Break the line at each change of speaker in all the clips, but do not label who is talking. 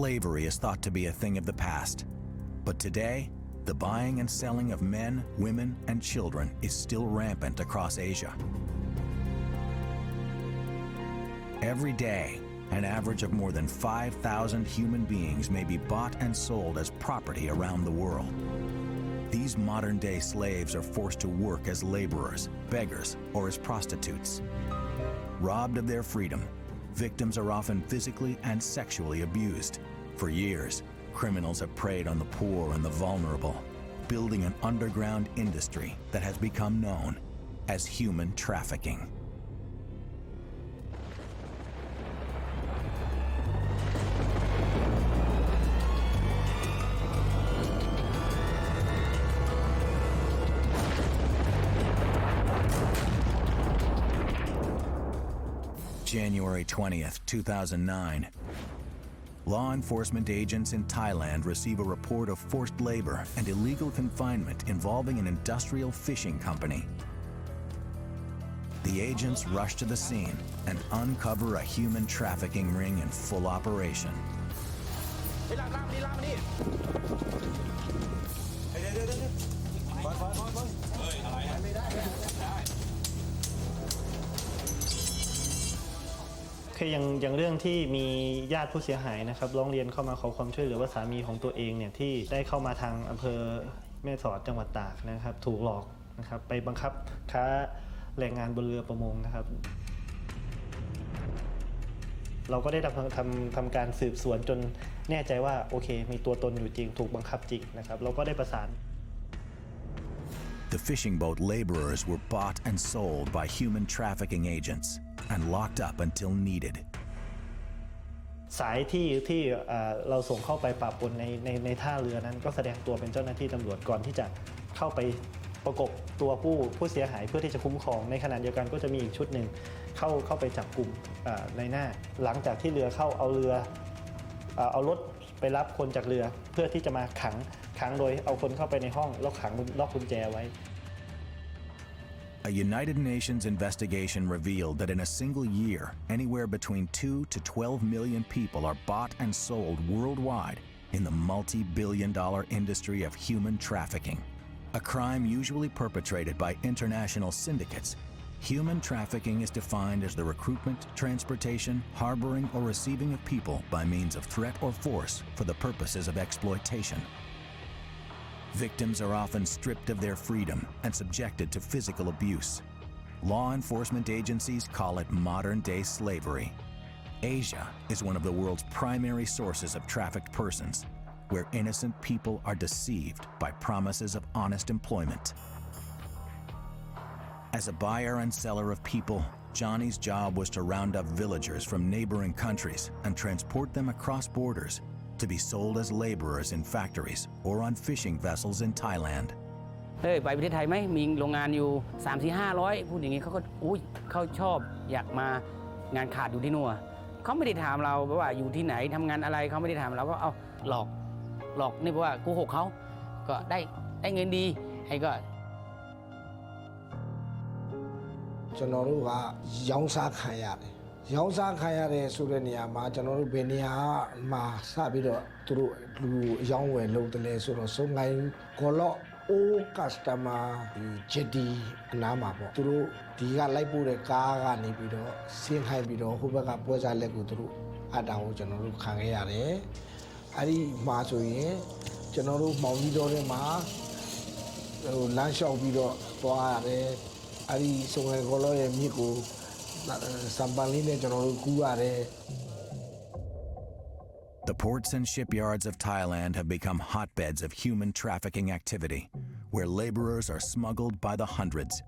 Slavery is thought to be a thing of the past, but today, the buying and selling of men, women, and children is still rampant across Asia. Every day, an average of more than 5,000 human beings may be bought and sold as property around the world. These modern-day slaves are forced to work as laborers, beggars, or as prostitutes. Robbed of their freedom, victims are often physically and sexually abused. For years, criminals have preyed on the poor and the vulnerable, building an underground industry that has become known as human trafficking. January 20th, 2009. Law enforcement agents in Thailand receive a report of forced labor and illegal confinement involving an industrial fishing company. The agents rush to the scene and uncover a human trafficking ring in full operation.
อย่างเรื่องที่มีญาติผู้เสียหายนะครับร้องเรียนเข้ามาขอความช่วยเหลือว่าสามีของตัวเองเนี่ยที่ได้เข้ามาทางอำเภอแม่สอดจังหวัดตากนะครับถูกหลอกนะครับไปบังคับค้าแรงงานบนเรือประมงนะครับเราก็ได้ทำการสืบสวนจนแน่ใจว่าโอเคมีตัวตนอยู่จริงถูกบังคับจริงนะครับเราก็ได้ประสาน
The fishing boat laborers were bought and sold by human trafficking agents and locked up until needed.
สายที่เราส่งเข้าไปปราบปรามในท่าเรือนั้นก็แสดงตัวเป็นเจ้าหน้าที่ตำรวจก่อนที่จะเข้าไปประกบตัวผู้เสียหายเพื่อที่จะคุ้มครองในขณะเดียวกันก็จะมีอีกชุดหนึ่งเข้าไปจับกลุ่มในหน้าหลังจากที่เรือเข้าเอารถไปรับคนจากเรือเพื่อที่จะมาขังโดยเอาคนเข้าไปในห้องแล้วขังล็อกกุญแจไว้
A United Nations investigation revealed that in a single year, anywhere between 2 to 12 million people are bought and sold worldwide in the multi-billion-dollar industry of human trafficking. A crime usually perpetrated by international syndicates, human trafficking is defined as the recruitment, transportation, harboring, or receiving of people by means of threat or force for the purposes of exploitation. Victims are often stripped of their freedom and subjected to physical abuse. Law enforcement agencies call it modern-day slavery. Asia is one of the world's primary sources of trafficked persons, where innocent people are deceived by promises of honest employment. As a buyer and seller of people, Johnny's job was to round up villagers from neighboring countries and transport them across borders to be sold as laborers in factories or on fishing vessels in Thailand.
ไปประเทศไทยไหมมีโรงงานอยู่ 3-4-500 พูดอย่างนี้เขาก็เขาชอบอยากมางานขาดอยู่ที่นู่นเขาไม่ได้ถามเราว่าอยู่ที่ไหนทำงานอะไรเขาไม่ได้ถามเราก็เอาหลอกนี่เพราะว่าโกหกเขาก็ได้เงินดีให้ก็
ကျွန်တော်တို့ကရောင်းစားခံရတယ်ရောင်းစားခံရတဲ့ဆိုတဲ့နေရာမှာကျွန်တော်တို့ဘယ်နေရာမှာစပြီးတော့သူတို့လူအယောင်းဝယ်လုပ်တယ်လဲဆိုတော့စုံငိုင်းကောလော့အိုးကစတမာဂျက်ဒီအနားမှာပေါ့သူတို့ဒီကလိုက်ပို့တဲ့ကားကနေပြီးတော့ဆင်းခိုင်းပြီးတော့ဟိုဘက်ကပွဲစားလက်ကိုသူတို့အတောင်ကိုကျွန်တော်တို့ခံခဲ့ရတယ်အဲ့ဒီမှာဆိုရင်ကျွန်တော်တို့မောင်ကြီးတော်ထဲမှာဟိုလမ်းလျှောက်ပြီးတော့သွားရတယ်အဲ့ဒီစုံငိုင်းကောလော့ရဲ့မြစ်ကို
The ports and shipyards of Thailand have become hotbeds of human trafficking activity, where laborers are smuggled by the hundreds.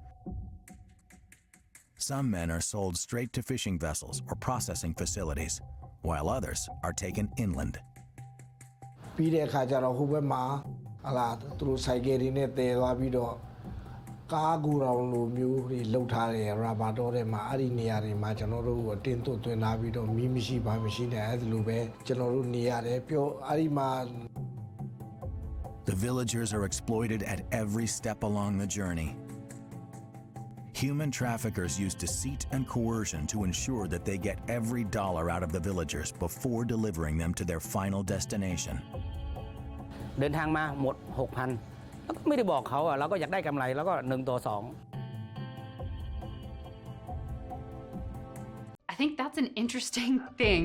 Some men are sold straight to fishing vessels or processing facilities, while others are taken inland.
ပြီးတဲ့အခါကျတော့ဟိုဘက်မှာသူတို့စိုက်ကယ်တွေနဲ့တည်သွားပြီးတော့ကားကူတော်လိုမျိုးတွေလှုပ်ထားတဲ့ရာဘာတော်ထဲမှာအဲ့ဒီနေရာတွေမှာကျွန်တော်တို့ကိုတင်းသွတ်သွင်းလာပြီးတော့မီးမရှိဘာမရှိနဲ့အဲ့ဒီလိုပဲကျွန်တော်တို့နေရတယ်ပြောအဲ့ဒီမှာ
The villagers are exploited at every step along the journey. Human traffickers use deceit and coercion to ensure that they get every dollar out of the villagers before delivering them to their final destination.
เดินทางมาหมด 6,000 แล้วก็ไม่ได้บอกเขาเราก็อยากได้กำไรแล้วก็1 ต่อ 2
I think that's an interesting thing.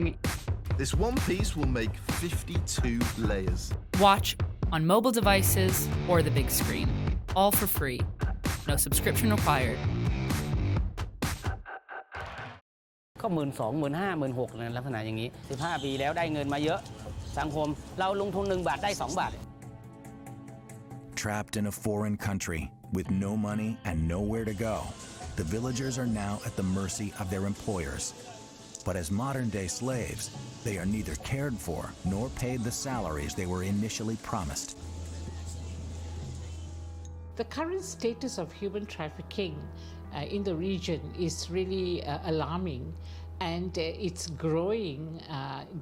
This one piece will make 52 layers.
Watch on mobile devices or the big screen, all for free. No subscription required.
ก็12,000 15,000 16,000ในลักษณะอย่างนี้15 ปีแล้วได้เงินมาเยอะสังคมเราลงทุน1 บาทได้2 บาท
Trapped in a foreign country with no money and nowhere to go, the villagers are now at the mercy of their employers. But as modern-day slaves, they are neither cared for nor paid the salaries they were initially promised.
The current status of human trafficking in the region is really alarming, and it's growing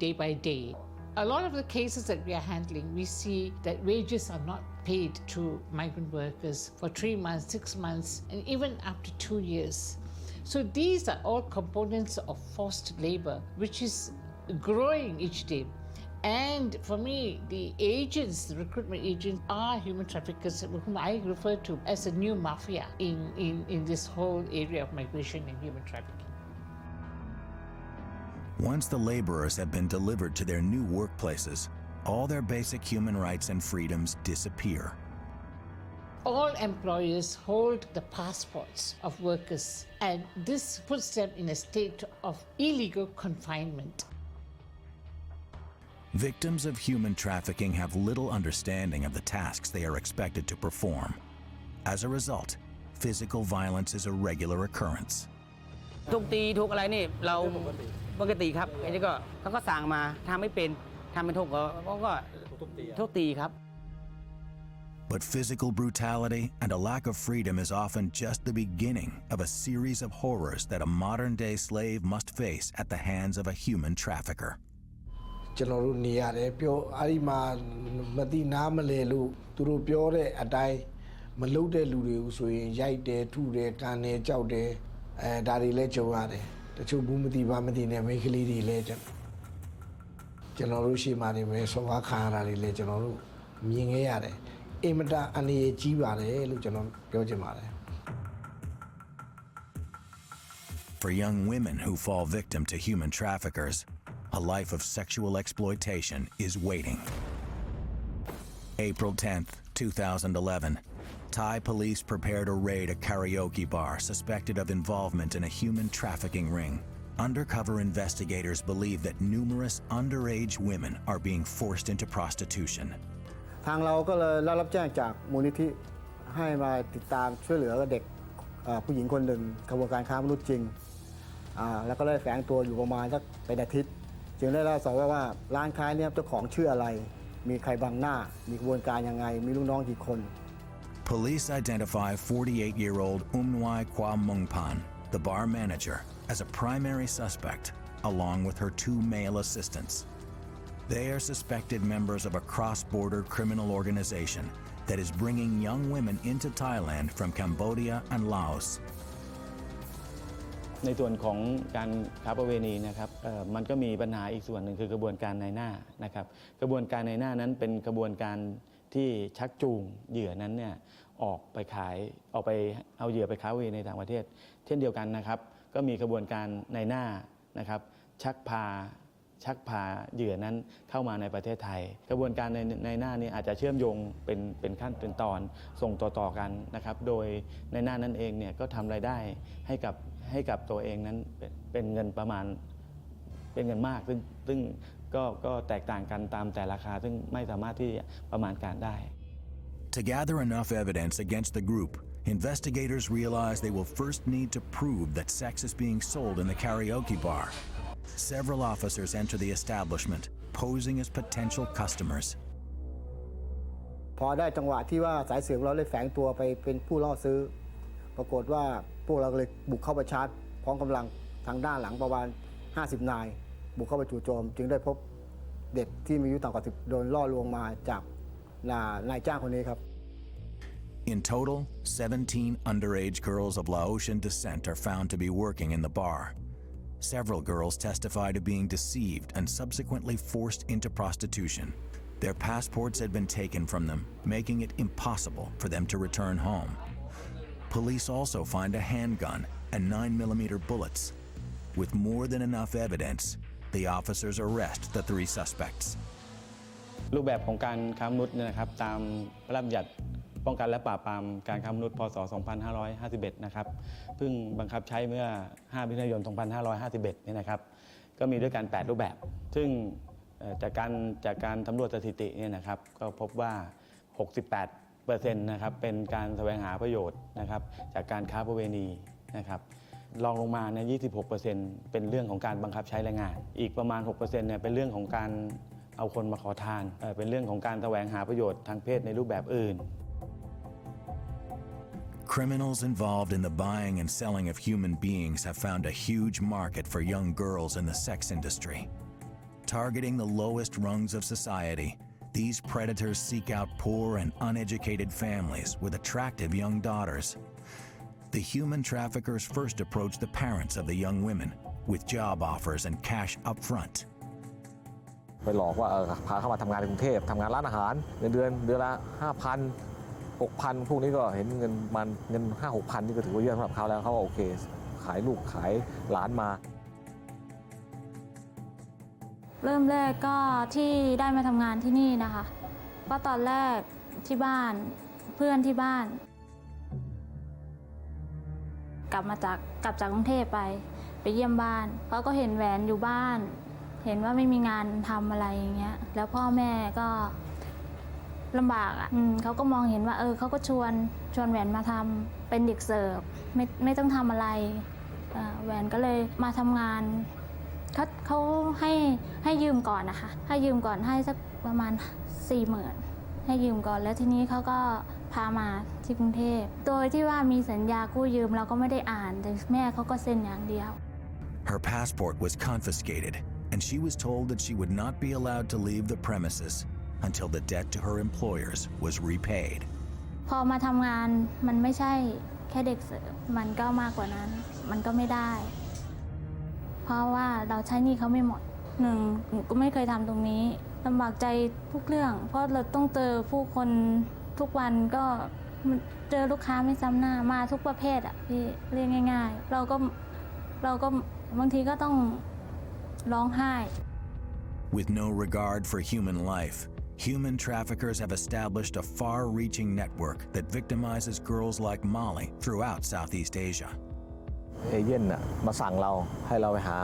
day by day. A lot of the cases that we are handling, we see that wages are not paid to migrant workers for 3 months, 6 months, and even up to 2 years. So these are all components of forced labor, which is growing each day. And for me, the agents, the recruitment agents, are human traffickers, whom I refer to as a new mafia in this whole area of migration and human trafficking.
Once the laborers have been delivered to their new workplaces, all their basic human rights and freedoms disappear.
All employers hold the passports of workers, and this puts them in a state of illegal confinement.
Victims of human trafficking have little understanding of the tasks they are expected to perform. As a result, physical violence is a regular occurrence.
ทุกตีทุกอะไรนี่เราปกติครับอันนี้ก็เขาก็สั่งมาทำไม่เป็นทำไม่ถูกก็ทุกตีครับ
But physical brutality and a lack of freedom is often just the beginning of a series of horrors that a modern-day slave must face at the hands of a human trafficker.
ကျွန်တော်တို့နေရတယ်ပြောအဲ့ဒီမှာမတိနားမလဲလို့သူတို့ပြောတဲ့အတိုင်းမလုပ်တဲ့လူတွေကိုဆိုရင်ရိုက်တယ်ထုတယ်ကန်တယ်ကြောက်တယ်ဒါတွေလည်းကြုံရတယ်တချို့ဘူးမတိပါမတိနဲ့မိန်းကလေးတွေလည်းကျွန်တော်တို့ရှေ့မှာနေမယ်ဆော်ကားခံရတာတွေလည်းကျွန်တော်တို့မြင်ခဲ့ရတယ်အင်မတန်အနေကြီးပါတယ်လို့ကျွန်တော်ပြောချင်ပါတယ်
For young women who fall victim to human traffickers, a life of sexual exploitation is waiting. April 10th, 2011, Thai police prepared a raid a karaoke bar suspected of involvement in a human trafficking ring. Undercover investigators believe that numerous underage women are being forced into prostitution.
ทางเราก็เลยรับแจ้งจากมูลนิธิให้มาติดตามช่วยเหลือเด็กผู้หญิงคนหนึ่งกระบวนการค้ามนุษย์จริงแล้วก็ได้แฝงตัวอยู่ประมาณสักเป็นอาทิตย์จึงได้เล่าสอบว่าร้านค้าเนี่ยเจ้าของชื่ออะไรมีใครบังหน้ามีกระบวนการยังไงมีลูกน้องกี่คน
Police identify 48-year-old Umnwai Kwa Mungpan, the bar manager, as a primary suspect, along with her 2 male assistants. They are suspected members of a cross-border criminal organization that is bringing young women into Thailand from Cambodia and Laos.
ในส่วนของการค้าประเวณีนะครับมันก็มีปัญหาอีกส่วนหนึ่งคือกระบวนการนายหน้านะครับกระบวนการนายหน้านั้นเป็นกระบวนการที่ชักจูงเหยื่อนั้นเนี่ยออกไปเอาเหยื่อไปค้าประเวณีในต่างประเทศเช่นเดียวกันนะครับก็มีกระบวนการนายหน้านะครับชักพาเหยื่อนั้นเข้ามาในประเทศไทยกระบวนการในหน้านี้อาจจะเชื่อมโยงเป็นขั้นเป็นตอนส่งต่อกันนะครับโดยในหน้านั้นเองเนี่ยก็ทำรายได้ให้กับตัวเองนั้นเป็นเงินประมาณเป็นเงินมากซึ่งก็แตกต่างกันตามแต่ราคาซึ่งไม่สามารถที่จะประมาณการได้
To gather enough evidence against the group, investigators realize they will first need to prove that sex is being sold in the karaoke bar. Several officers enter the establishment, posing as potential customers.
พอได้จังหวะที่ว่าสายสืบเราเลยแฝงตัวไปเป็นผู้ล่อซื้อปรากฏว่าพวกเราเลยบุกเข้าไปชาร์จพร้อมกำลังทางด้านหลังประมาณ50 นายบุกเข้าไปจู่โจมจึงได้พบเด็กที่มีอายุต่ำกว่า10โดนล่อลวงมาจากนายจ้างคนนี้ครับ
In total, 17 underage girls of Laotian descent are found to be working in the bar. Several girls testify to being deceived and subsequently forced into prostitution. Their passports had been taken from them, making it impossible for them to return home. Police also find a handgun and 9mm bullets. With more than enough evidence, the officers arrest the 3 suspects.
รูปแบบของการค้ามนุษย์นะครับตามพระราชบัญญัติป้องกันและปราบปรามการค้ามนุษย์พ.ศ. 2551 นะครับเพิ่งบังคับใช้เมื่อ 5 มิถุนายน 2551 เนี่ยนะครับก็มีด้วยกัน 8 รูปแบบซึ่งจากการสำรวจสถิติเนี่ยนะครับก็พบว่า 68% นะครับเป็นการแสวงหาประโยชน์นะครับจากการค้าประเวณีนะครับรองลงมาเนี่ย 26% เป็นเรื่องของการบังคับใช้แรงงานอีกประมาณ 6% เนี่ยเป็นเรื่องของการเอาคนมาขอทานเป็นเรื่องของการแสวงหาประโยชน์ทางเพศในรูปแบบอื่น
Criminals involved in the buying and selling of human beings have found a huge market for young girls in the sex industry. Targeting the lowest rungs of society, these predators seek out poor and uneducated families with attractive young daughters. The human traffickers first approach the parents of the young women with job offers and cash up front.
ไปหลอกว่าพาเข้ามาทำงานในกรุงเทพทำงานร้านอาหารเงินเดือนละ 5,000 6,000 พวกนี้ก็เห็นเงิน 5-6,000 นี่ก็ถือว่าเยอะสำหรับเขาแล้วเขาโอเคขายลูกขายหลานมา
เริ่มแรกก็ที่ได้มาทำงานที่นี่นะคะก็ตอนแรกที่บ้านเพื่อนที่บ้านกลับจากกรุงเทพไปเยี่ยมบ้านเขาก็เห็นแหวนอยู่บ้านเห็นว่าไม่มีงานทำอะไรอย่างเงี้ยแล้วพ่อแม่ก็ลำบากเขาก็มองเห็นว่าเขาก็ชวนแหวนมาทำเป็นเด็กเสิร์ฟไม่ต้องทำอะไรแหวนก็เลยมาทำงานเขาให้ยืมก่อนนะคะให้ยืมก่อนให้สักประมาณ 40,000 ให้ยืมก่อนแล้วทีนี้เขาก็พามาที่กรุงเทพโดยที่ว่ามีสัญญากู้ยืมเราก็ไม่ได้อ่านแต่แม่เขาก็เซ็นอย่างเดียว
Her passport was confiscated and she was told that she would not be allowed to leave the premises until the debt to her employers was repaid.
พอมาทำงานมันไม่ใช่แค่เด็กเสิร์ฟมันก็มากกว่านั้นมันก็ไม่ได้เพราะว่าเราใช้หนี้เขาไม่หมดหนูก็ไม่เคยทำตรงนี้ลำบากใจทุกเรื่องเพราะเราต้องเจอผู้คนทุกวันก็เจอลูกค้าไม่ซ้ำหน้ามาทุกประเภทอ่ะพี่เรียกง่ายๆเราก็บางทีก็ต้องร้องไห้
With no regard for human life, human traffickers have established a far-reaching network that victimizes girls like Molly throughout Southeast Asia.
เอเย่นมาสั่งเราให้เราไปหา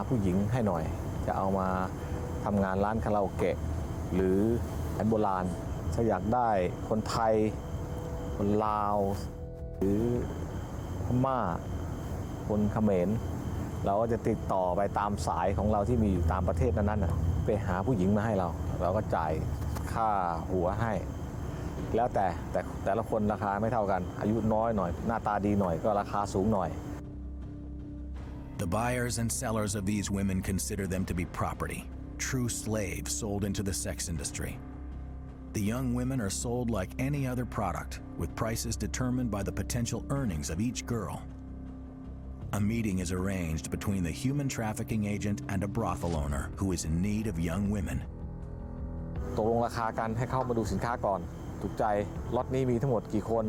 ผู้หญิงให้หน่อยจะเอามาทำงานร้านคาราโอเกะหรือแอนโบราณถ้าอยากได้คนไทยคนลาวหรือพม่าคนเขมรเราก็จะติดต่อไปตามสายของเราที่มีอยู่ตามประเทศนั้นๆไปหาผู้หญิงมาให้เราก็จ่ายค่าหัวให้แล้วแต่ละคนราคาไม่เท่ากันอายุน้อยหน่อยหน้าตาดีหน่อยก็ราคาสูงหน่อย
The buyers and sellers of these women consider them to be property, true slaves sold into the sex industry. The young women are sold like any other product, with prices determined by the potential earnings of each girl. A meeting is arranged between the human trafficking agent and a brothel owner who is in need of young women.
ตกลงราคากันให้เข้ามาดูสินค้าก่อนถูกใจล็อตนี้มีทั้งหมดกี่คน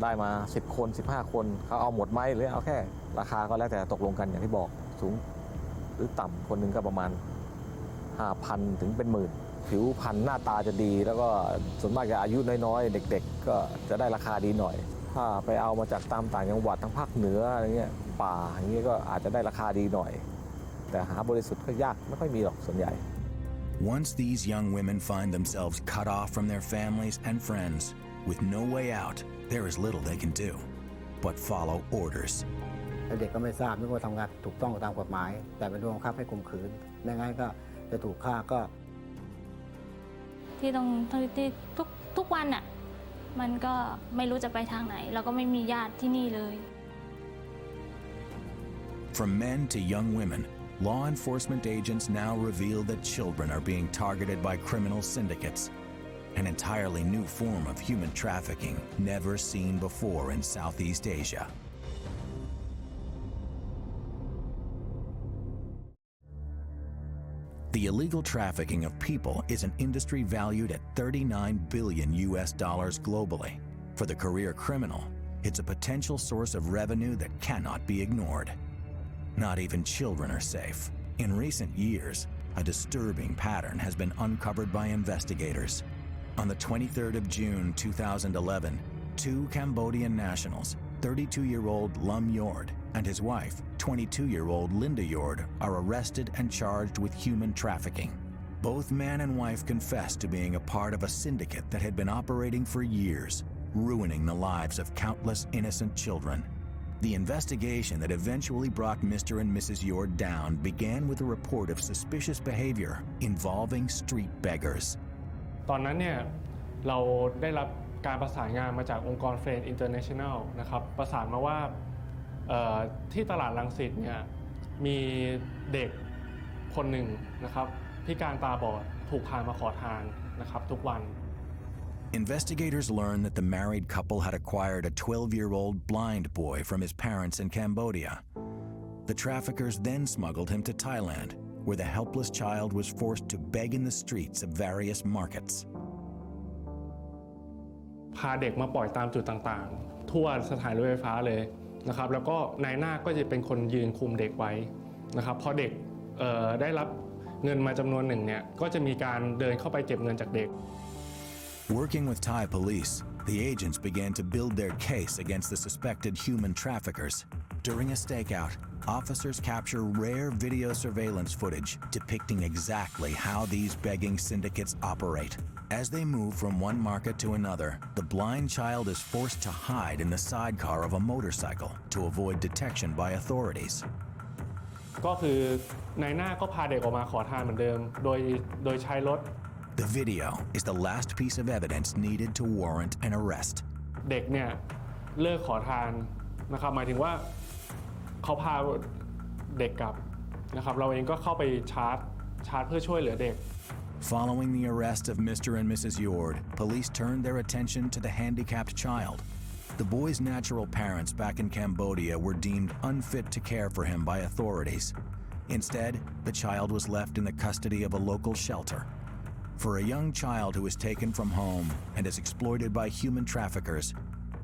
ได้มา10 คน15 คนเขาเอาหมดไหมหรือเอาแค่ราคาก็แล้วแต่ตกลงกันอย่างที่บอกสูงหรือต่ำคนหนึ่งก็ประมาณ 5,000 ถึงเป็นหมื่นผิวพรรณหน้าตาจะดีแล้วก็ส่วนมากจะอายุน้อยๆเด็กๆก็จะได้ราคาดีหน่อยถ้าไปเอามาจากตามต่างจังหวัดทางภาคเหนืออะไรเงี้ยป่าอย่างเงี้ยก็อาจจะได้ราคาดีหน่อยแต่หาบริสุทธิ์ก็ยากไม่ค่อยมีหรอกส่วนใหญ่
Once these young women find themselves cut off from their families and friends, with no way out, there is little they can do but follow orders.
เด็กก็ไม่ทราบนึกว่าทำงานถูกต้องตามกฎหมายแต่เป็นโดนบังคับให้ข่มขืนไม่งั้นก็จะถูกฆ่าก็
ที่ทุกวันอ่ะมันก็ไม่รู้จะไปทางไหนเราก็ไม่มีญาติที่นี่เลย
From men to young women, law enforcement agents now reveal that children are being targeted by criminal syndicates. an entirely new form of human trafficking never seen before in Southeast Asia. The illegal trafficking of people is an industry valued at $39 billion globally. For the career criminal, it's a potential source of revenue that cannot be ignored. Not even children are safe. In recent years, a disturbing pattern has been uncovered by investigators. On the 23rd of June 2011, two Cambodian nationals, 32-year-old Lum Yord and his wife, 22-year-old Linda Yord, are arrested and charged with human trafficking. Both man and wife confessed to being a part of a syndicate that had been operating for years, ruining the lives of countless innocent children. The investigation that eventually brought Mr. and Mrs. Yord down began with a report of suspicious behavior involving street beggars.
ตอนนั้นเนี่ยเราได้รับการประสานงานมาจากองค์กร Friends International นะครับประสานมาว่าที่ตลาดรังสิตเนี่ยมีเด็กคนหนึ่งนะครับพิการตาบอดถูกพามาขอทานนะครับทุกวัน
Investigators learned that the married couple had acquired a 12-year-old blind boy from his parents in Cambodia. The traffickers then smuggled him to Thailand, where the helpless child was forced to beg in the streets of various markets.
พาเด็กมาปล่อยตามจุดต่างๆทั่วสถานีรถไฟฟ้าเลยนะครับแล้วก็นายหน้าก็จะเป็นคนยืนคุมเด็กไว้นะครับพอเด็กได้รับเงินมาจำนวนหนึ่งเนี่ยก็จะมีการเดินเข้าไปเก็บเงินจากเด็ก
Working with Thai police, the agents began to build their case against the suspected human traffickers. During a stakeout, officers capture rare video surveillance footage depicting exactly how these begging syndicates operate. As they move from one market to another, the blind child is forced to hide in the sidecar of a motorcycle to avoid detection by authorities.
ก็คือนายหน้าก็พาเด็กออกมาขอทานเหมือนเดิมโดยใช้รถ
The video is the last piece of evidence needed to warrant an arrest.
เด็กเนี่ยเลิกขอทานนะครับหมายถึงว่าเขาพาเด็กกลับนะครับเราเองก็เข้าไปชาร์จเพื่อช่วยเหลือเด็ก
Following the arrest of Mr. and Mrs. Yord, police turned their attention to the handicapped child. The boy's natural parents back in Cambodia were deemed unfit to care for him by authorities. Instead, the child was left in the custody of a local shelter. For a young child who is taken from home and is exploited by human traffickers,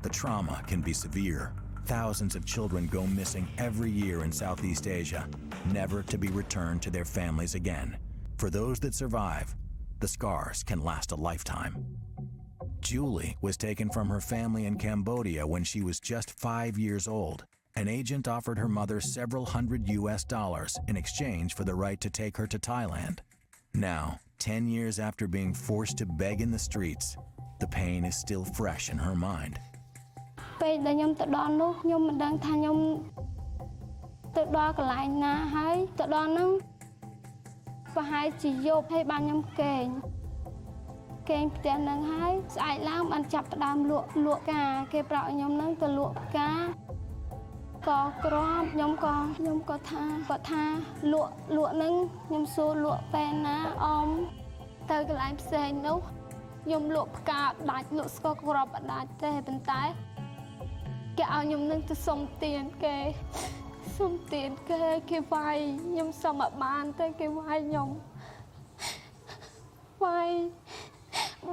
the trauma can be severe. Thousands of children go missing every year in Southeast Asia, never to be returned to their families again. For those that survive, the scars can last a lifetime. Julie was taken from her family in Cambodia when she was just 5 years old. An agent offered her mother several hundred US in exchange for the right to take her to Thailand. Now, 10 years after being forced to beg in the streets, the pain is still fresh in her mind.
ពេលដែលខ្ញុំទៅដល់នោះខ្ញុំមិនដឹងថាខ្ញុំទៅដល់កន្លែងណាហើយទៅដល់ហ្នឹងប្រហែលជាយប់ហើយបានខ្ញុំកេងផ្ទះហ្នឹងហើយស្អែកឡើងបានចាប់ផ្ដើមលក់ការគេប្រាប់ខ្ញុំហ្នឹងទៅលក់ការក៏ក្របខ្ញុំក៏ថាលក់ហ្នឹងខ្ញុំសួរលក់ពេលណាអមទៅកន្លែងផ្សេងនោះខ្ញុំលក់ផ្កាដាច់លក់ស្ករក្របដាច់ទេប៉ុន្តែគេឲ្យខ្ញុំនឹងទៅសុំទានគេគេវាយខ្ញុំសុំអត់បានទេគេវាយខ្ញុំវាយ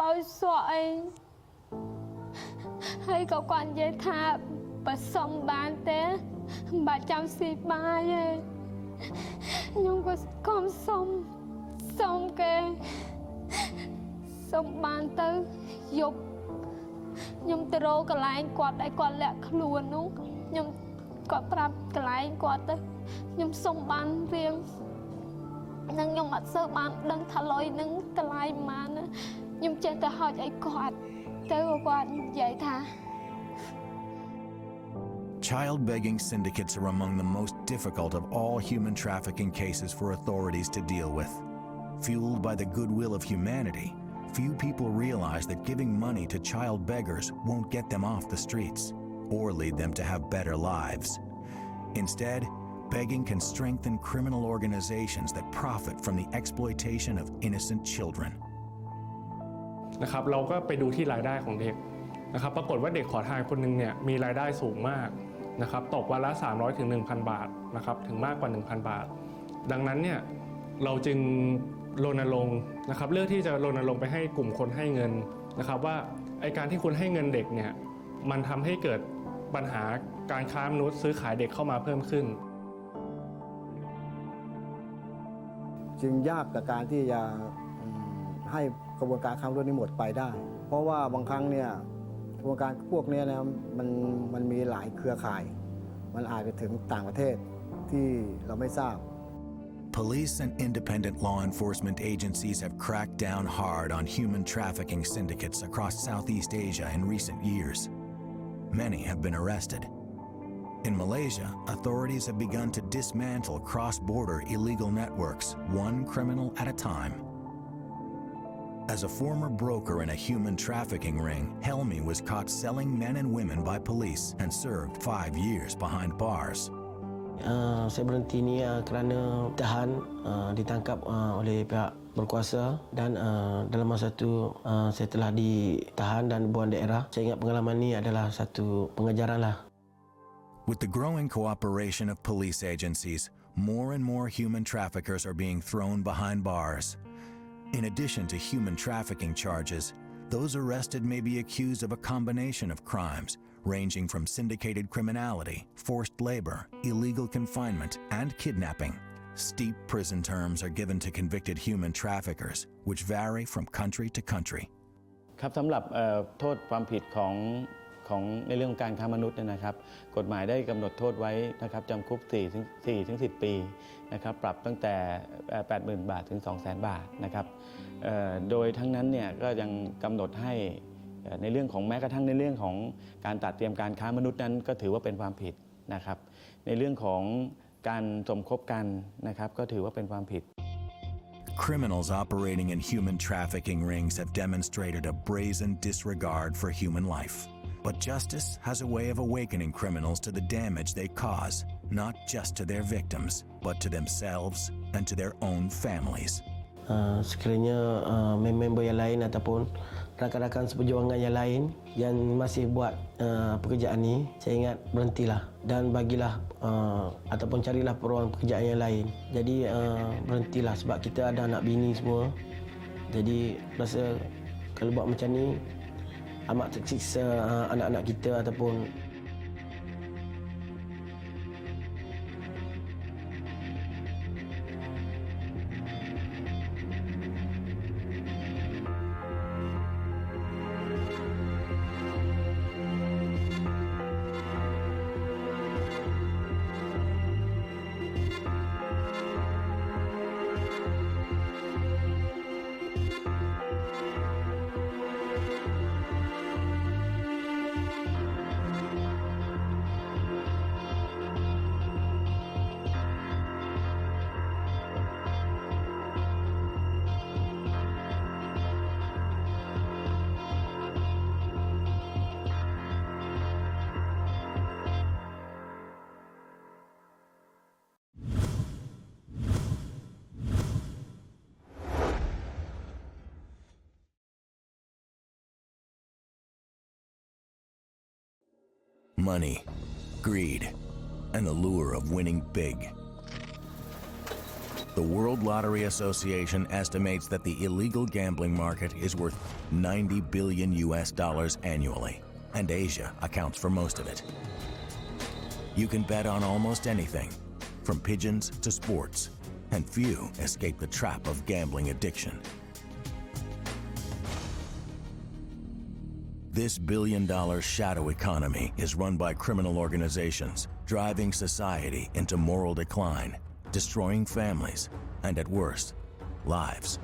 បើសក់អីហើយក៏គាត់និយាយថាបើសុំបានទេមិនបាច់ចាំស៊ីបាយទេខ្ញុំក៏ខំសុំគេសុំបានទៅយប់ខ្ញុំទៅរកកន្លែងគាត់ដែលគាត់លាក់ខ្លួននោះគាត់ប្រាប់កន្លែងគាត់ទៅខ្ញុំសុំបានរៀងនឹងខ្ញុំអត់សូវបានដឹងថាលុយនឹងតម្លៃប៉ុន្មានខ្ញុំចេះតែហុចឲ្យគាត់ទៅគាត់និយាយថា
Child begging syndicates are among the most difficult of all human trafficking cases for authorities to deal with. Fueled by the goodwill of humanity, few people realize that giving money to child beggars won't get them off the streets or lead them to have better lives. Instead, begging can strengthen criminal organizations that profit from the exploitation of innocent children.
นะครับเราก็ไปดูที่รายได้ของเด็กนะครับปรากฏว่าเด็กขอทานคนหนึ่งเนี่ยมีรายได้สูงมากนะครับตกวันละ300 ถึง 1,000 บาทนะครับถึงมากกว่า 1,000 บาทดังนั้นเนี่ยเราจึงรณรงค์นะครับเลือกที่จะรณรงค์ไปให้กลุ่มคนให้เงินนะครับว่าไอ้การที่คุณให้เงินเด็กเนี่ยมันทำให้เกิดปัญหาการค้ามนุษย์ซื้อขายเด็กเข้ามาเพิ่มขึ้น
จึงยากกับการที่จะให้กระบวนการค้ามนุษย์นี้หมดไปได้ เพราะว่าบางครั้งเนี่ยกระบวนการพวกนี้นะมันมีหลายเครือข่ายมันอาจไปถึงต่างประเทศที่เราไม่ทราบ
Police and independent law enforcement agencies have cracked down hard on human trafficking syndicates across Southeast Asia in recent years. Many have been arrested. In Malaysia, authorities have begun to dismantle cross-border illegal networks, one criminal at a time. As a former broker in a human trafficking ring, Helmi was caught selling men and women by police and served 5 years behind bars.
Saya berhenti ni kerana ditahan, ditangkap oleh pihak berkuasa dan dalam masa itu saya telah ditahan dan buang daerah. Saya ingat pengalaman ni adalah satu pengajaran lah.
With the growing cooperation of police agencies, more and more human traffickers are being thrown behind bars. In addition to human trafficking charges, those arrested may be accused of a combination of crimes, ranging from syndicated criminality, forced labor, illegal confinement, and kidnapping. Steep prison terms are given to convicted human traffickers, which vary from country to country.
ครับสำหรับโทษความผิดของในเรื่องของการค้ามนุษย์นะครับกฎหมายได้กำหนดโทษไว้นะครับจำคุก4 ถึง 10 ปีนะครับปรับตั้งแต่ 80,000 บาทถึง 200,000 บาทนะครับโดยทั้งนั้นเนี่ยก็ยังกำหนดให้ในเรื่องของแม้กระทั่งในเรื่องของการตัดเตรียมการค้ามนุษย์นั้นก็ถือว่าเป็นความผิดนะครับในเรื่องของการสมคบกันนะครับก็ถือว่าเป็นความผิด
Criminals operating in human trafficking rings have demonstrated a brazen disregard for human life. But justice has a way of awakening criminals to the damage they cause, not just to their victims, but to themselves and to their own families.
Sekiranya member yang lain ataupun rakan-rakan seperjuangan yang lain yang masih buat pekerjaan ni, saya ingat berhentilah dan bagilah ataupun carilah peluang pekerjaan yang lain. Jadi berhentilah sebab kita ada anak bini semua. Jadi rasa kalau buat macam ni amat tersiksa anak-anak kita ataupun
Money, greed, and the lure of winning big. The World Lottery Association estimates that the illegal gambling market is worth $90 billion annually, and Asia accounts for most of it. You can bet on almost anything, from pigeons to sports, and few escape the trap of gambling addiction. This billion-dollar shadow economy is run by criminal organizations, driving society into moral decline, destroying families, and at worst, lives.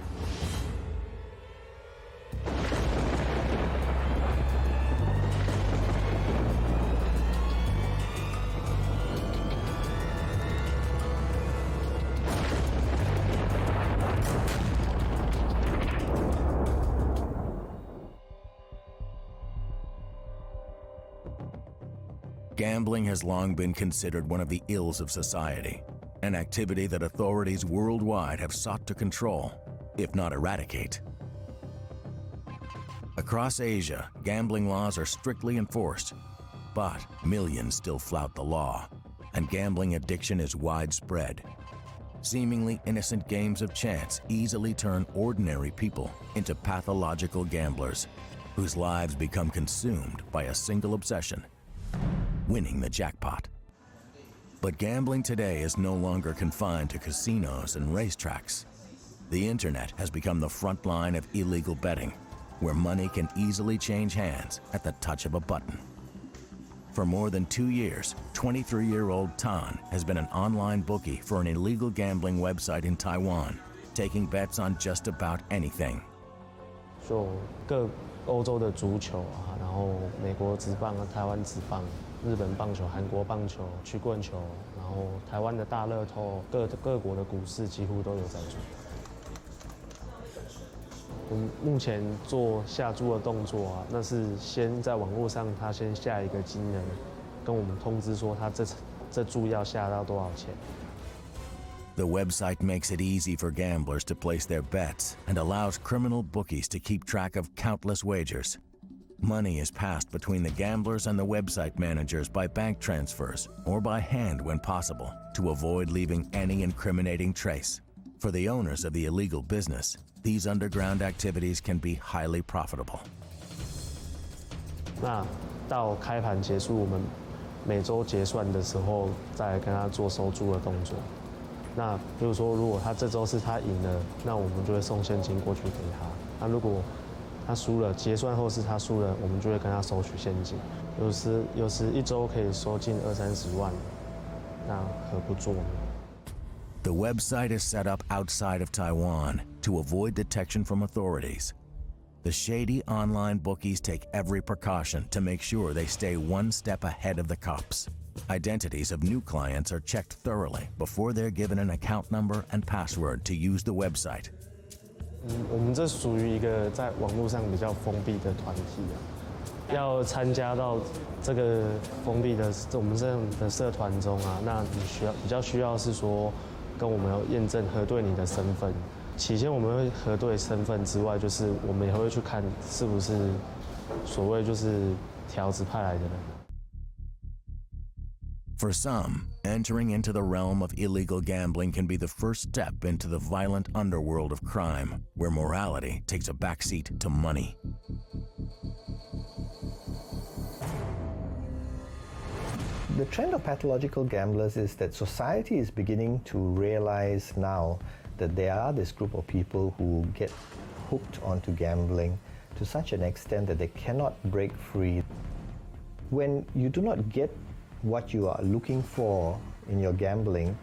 Gambling has long been considered one of the ills of society, an activity that authorities worldwide have sought to control, if not eradicate. Across Asia, gambling laws are strictly enforced, but millions still flout the law, and gambling addiction is widespread. Seemingly innocent games of chance easily turn ordinary people into pathological gamblers, whose lives become consumed by a single obsession: winning the jackpot. But gambling today is no longer confined to casinos and racetracks. The internet has become the front line of illegal betting, where money can easily change hands at the touch of a button. For more than 2 years, 23-year-old Tan has been an online bookie for an illegal gambling website in Taiwan, taking bets on just about anything.
就各欧洲的足球啊，然后美国职棒啊、台湾职棒、日本棒球、韩国棒球、曲棍球，然后台湾的大乐透，各国的股市几乎都有在做。我们目前做下注的动作啊，那是先在网络上他先下一个金额，跟我们通知说他这注要下到多少钱。
The website makes it easy for gamblers to place their bets and allows criminal bookies to keep track of countless wagers. Money is passed between the gamblers and the website managers by bank transfers or by hand when possible, to avoid leaving any incriminating trace. For the owners of the illegal business, these underground activities can be highly profitable.
那到开盘结束，我们每周结算的时候，再来跟他做收注的动作。那比如说，如果他这周是他赢了，那我们就会送现金过去给他。那如果他输了，结算后是他输了，我们就会跟他收取现金。有时一周可以收进20-30万，那何不做呢？
The website is set up outside of Taiwan to avoid detection from authorities. The shady online bookies take every precaution to make sure they stay one step ahead of the cops. Identities of new clients are checked thoroughly before they're given an account number and password to use the website.
我们这属于一个在网络上比较封闭的团体啊，要参加到这个封闭的我们这样的社团中啊，那你比较需要是说。 跟我们要验证核对你的身份，起先我们会核对身份之外，就是我们也会去看是不是所谓就是条子派来的人。
For some, entering into the realm of illegal gambling can be the first step into the violent underworld of crime, where morality takes a backseat to money.
The trend of pathological gamblers is that society is beginning to realize now that there are this group of people who get hooked onto gambling to such an extent that they cannot break free. When you do not get what you are looking for in your gambling,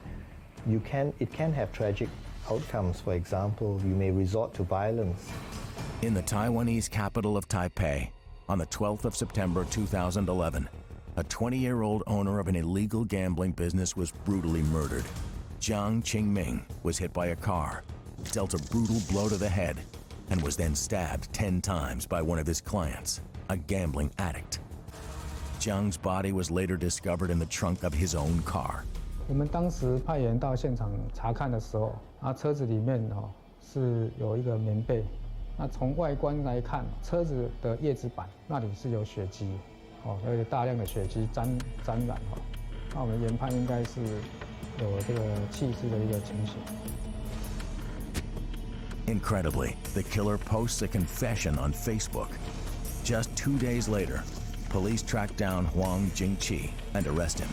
it can have tragic outcomes. For example, you may resort to violence.
In the Taiwanese capital of Taipei, on the 12th of September 2011, a 20-year-old owner of an illegal gambling business was brutally murdered. Jiang Qingming was hit by a car, dealt a brutal blow to the head, and was then stabbed 10 times by one of his clients, a gambling addict. Jiang's body was later discovered in the trunk of his own car.
我们当时派员到现场查看的时候，车子里面是有一个棉被，那从外观来看，车子的叶子板那里是有血迹。 有大量的血迹沾染那我们研判应该是有这个弃尸的一个情形。
Incredibly, the killer posts a confession on Facebook. Just 2 days later, police track down Huang Jingqi and arrest him.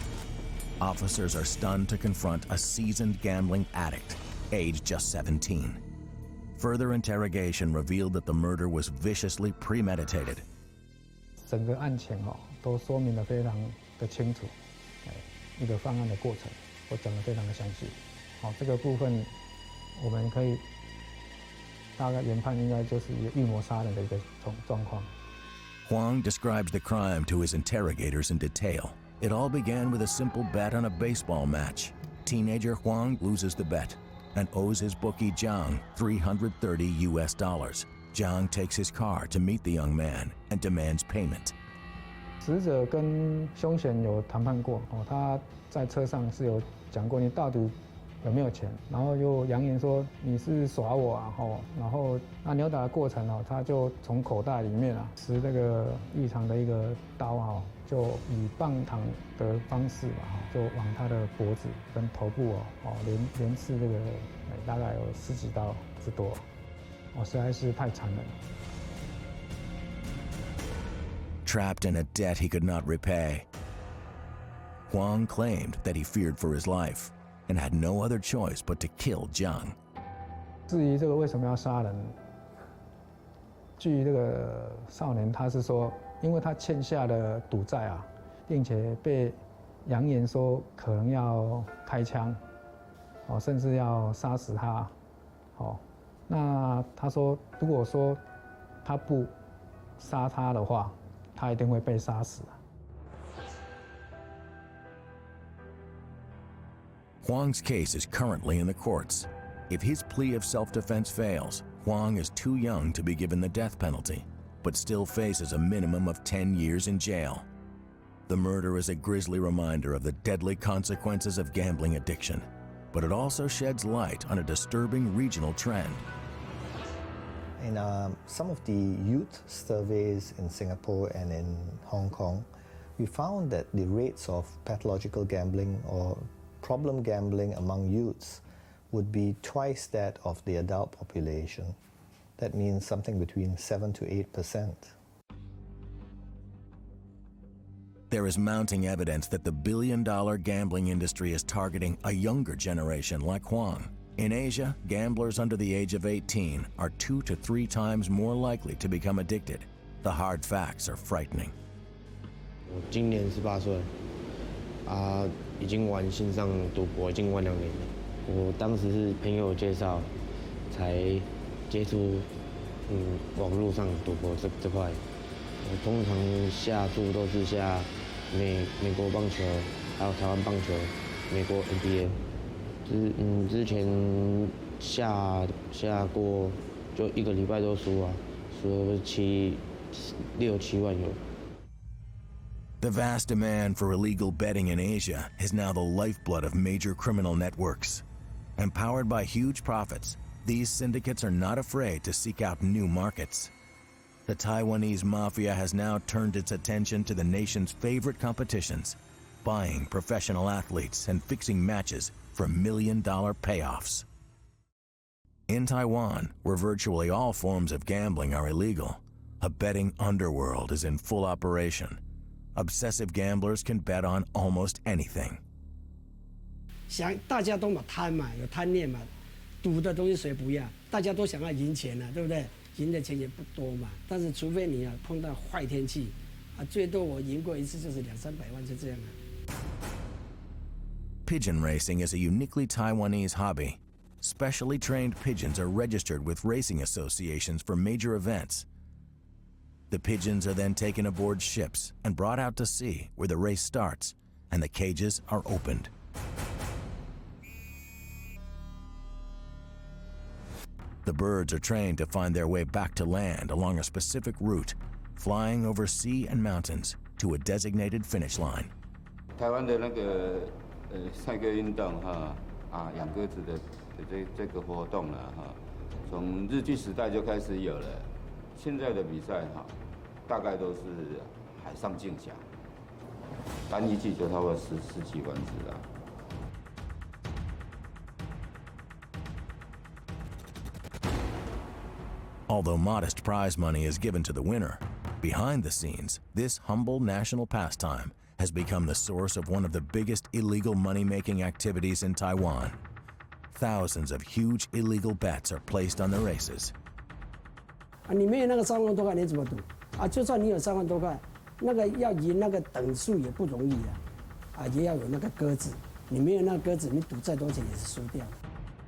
Officers are stunned to confront a seasoned gambling addict, aged just 17. Further interrogation revealed that the murder was viciously premeditated.
整个案情都说明得非常的清楚，一个犯案的过程，我讲得非常的详细。这个部分我们可以大概研判应该就是一个预谋杀人的一个状况。
Huang describes the crime to his interrogators in detail. It all began with a simple bet on a baseball match. Teenager Huang loses the bet and owes his bookie Jiang $330. Jiang takes his car to meet the young man and demands payment.
死者跟凶嫌有谈判过，他在车上是有讲过，你到底有没有钱，然后又扬言说你是耍我啊，然后那扭打的过程哦，他就从口袋里面啊持那个玉长的一个刀哈，就以棒躺的方式吧，就往他的脖子跟头部连刺这个大概有10几刀之多，实在是太残忍了。
Trapped in a debt he could not repay, Huang claimed that he feared for his life and had no other choice but to kill Jiang.
至于这个为什么要杀人，据这个少年他是说，因为他欠下的赌债啊，并且被扬言说可能要开枪，甚至要杀死他，那他说如果说他不杀他的话，他一定会被杀死。
Huang's case is currently in the courts. If his plea of self-defense fails, Huang is too young to be given the death penalty, but still faces a minimum of 10 years in jail. The murder is a grisly reminder of the deadly consequences of gambling addiction, but it also sheds light on a disturbing regional trend.
In some of the youth surveys in Singapore and in Hong Kong, we found that the rates of pathological gambling or problem gambling among youths would be twice that of the adult population. That means something between 7 to 8%.
There is mounting evidence that the billion-dollar gambling industry is targeting a younger generation like Huang. In Asia, gamblers under the age of 18 are 2 to 3 times more likely to become addicted. The hard facts are frightening.
我今年18岁，已经玩线上赌博已经玩2年了。我当时是朋友介绍才接触网络上赌博这块。我通常下注都是下美国棒球，还有台湾棒球，美国 NBA。之前下过，就1个礼拜都输啊，输了6、7万有。
The vast demand for illegal betting in Asia is now the lifeblood of major criminal networks. Empowered by huge profits, these syndicates are not afraid to seek out new markets. The Taiwanese mafia has now turned its attention to the nation's favorite competitions, buying professional athletes and fixing matches for million-dollar payoffs. In Taiwan, where virtually all forms of gambling are illegal, a betting underworld is in full operation. Obsessive gamblers can bet on almost anything.
大家都嘛贪嘛，有贪念嘛，赌的东西谁不要？大家都想要赢钱啊，对不对？赢的钱也不多嘛，但是除非你碰到坏天气，最多我赢过一次就是200-300万，就这样啊。
Pigeon racing is a uniquely Taiwanese hobby. Specially trained pigeons are registered with racing associations for major events. The pigeons are then taken aboard ships and brought out to sea where the race starts, and the cages are opened. The birds are trained to find their way back to land along a specific route, flying over sea and mountains to a designated finish line.
台湾的那个赛鸽运动养鸽子的这个活动了从日据时代就开始有了。现在的比赛大概都是海上竞享，单一季就差不多十几万只了。
Although modest prize money is given to the winner, behind the scenes, this humble national pastime has become the source of one of the biggest illegal money-making activities in Taiwan. Thousands of huge illegal bets are placed on the races.
你没有那个3万多块，你怎么赌？就算你有3万多块，那个要赢那个等数也不容易也要有那个鸽子。你没有那个鸽子，你赌再多钱也是输掉。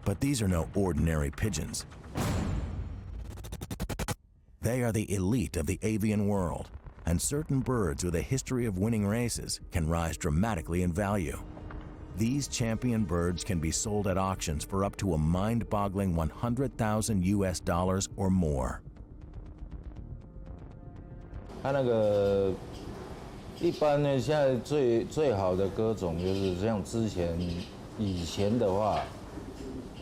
But these are no ordinary pigeons. They are the elite of the avian world, and certain birds with a history of winning races can rise dramatically in value. These champion birds can be sold at auctions for up to a mind-boggling $100,000 or more.
它那个一般呢，现在最好的鸽种就是像以前的话，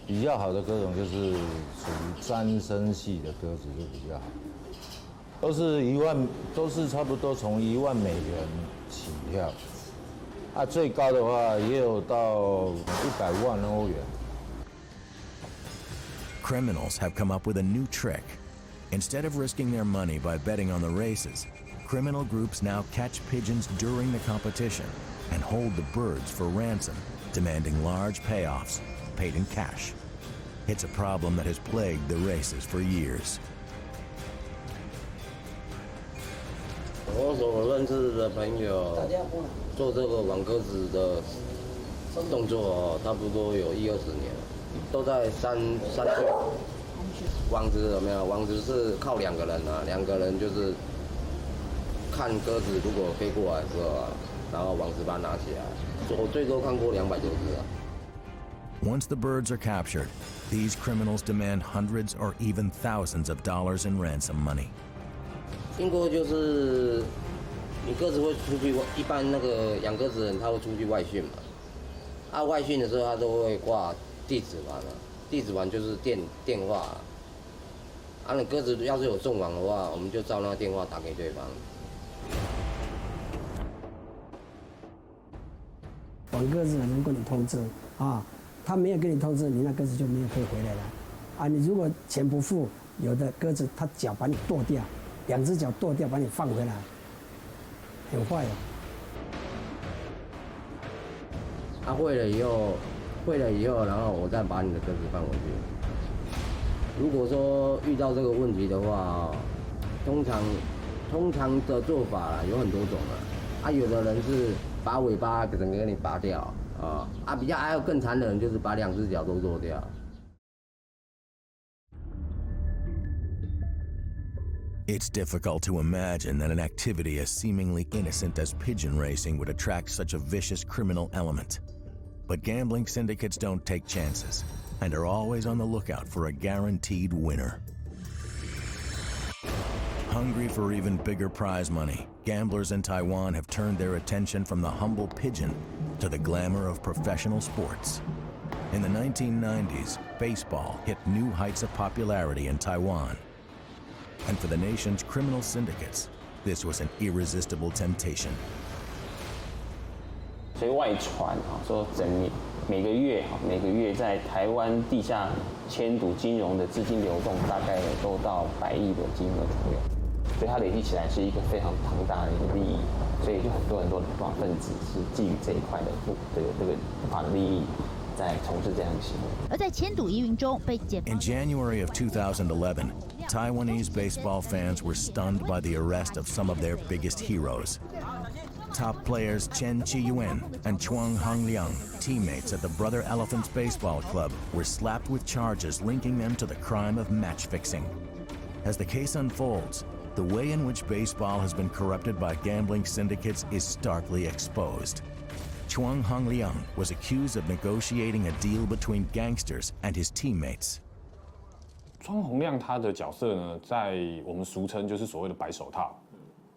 比较好的歌种就是属于三声系的鸽子就比较好，都是差不多从1万美元起跳，最高的话也有到100万欧元。
Criminals have come up with a new trick. Instead of risking their money by betting on the races, criminal groups now catch pigeons during the competition and hold the birds for ransom, demanding large payoffs, paid in cash. It's a problem that has plagued the races for years.
我所认识的朋友做这个网鸽子的动作差不多有10-20年了，都在山区。网子有没有？网子是靠2个人啊，2个人就是看鸽子如果飞过来的时候啊，然后网子把它拿起来。我最多看过200多只啊。
Once the birds are captured, these criminals demand hundreds or even thousands of dollars in ransom money.
英国就是你鸽子会出去，一般那个养鸽子的人他会出去外训嘛，外训的时候他都会挂地址盘啊，地址盘就是电话啊，你鸽子要是有中网的话，我们就照那个电话打给对方。
网鸽子的人跟你通知啊，他没有跟你通知，你那鸽子就没有可以回来了啊。你如果钱不付，有的鸽子它脚把你剁掉，2只脚剁掉把你放回来，很坏哦。
会了以后，然后我再把你的鸽子放回去。如果说遇到这个问题的话，通常的做法有很多种有的人是把尾巴整个给你拔掉比较还有更残忍就是把2只脚都剁掉。
It's difficult to imagine that an activity as seemingly innocent as pigeon racing would attract such a vicious criminal element. But gambling syndicates don't take chances and are always on the lookout for a guaranteed winner. Hungry for even bigger prize money, gamblers in Taiwan have turned their attention from the humble pigeon to the glamour of professional sports. In the 1990s, baseball hit new heights of popularity in Taiwan. And for the nation's criminal syndicates, this was an irresistible temptation.
所以外传说每个月在台湾地下签赌金融的资金流动大概都到100亿的金额左右，所以它累积起来是一个非常庞大的一个利益，所以就很多的不法分子是觊觎这一块的这个不法的利益，在从事这样的行为。
而在签赌疑云中被检方。
In January of 2011, Taiwanese baseball fans were stunned by the arrest of some of their biggest heroes. Top players Chen Qiyuan and Chuang Hongliang, teammates at the Brother Elephants Baseball Club, were slapped with charges linking them to the crime of match fixing. As the case unfolds, the way in which baseball has been corrupted by gambling syndicates is starkly exposed. Chuang Hongliang was accused of negotiating a deal between gangsters and his teammates.
庄洪亮他的角色呢，在我们俗称就是所谓的白手套。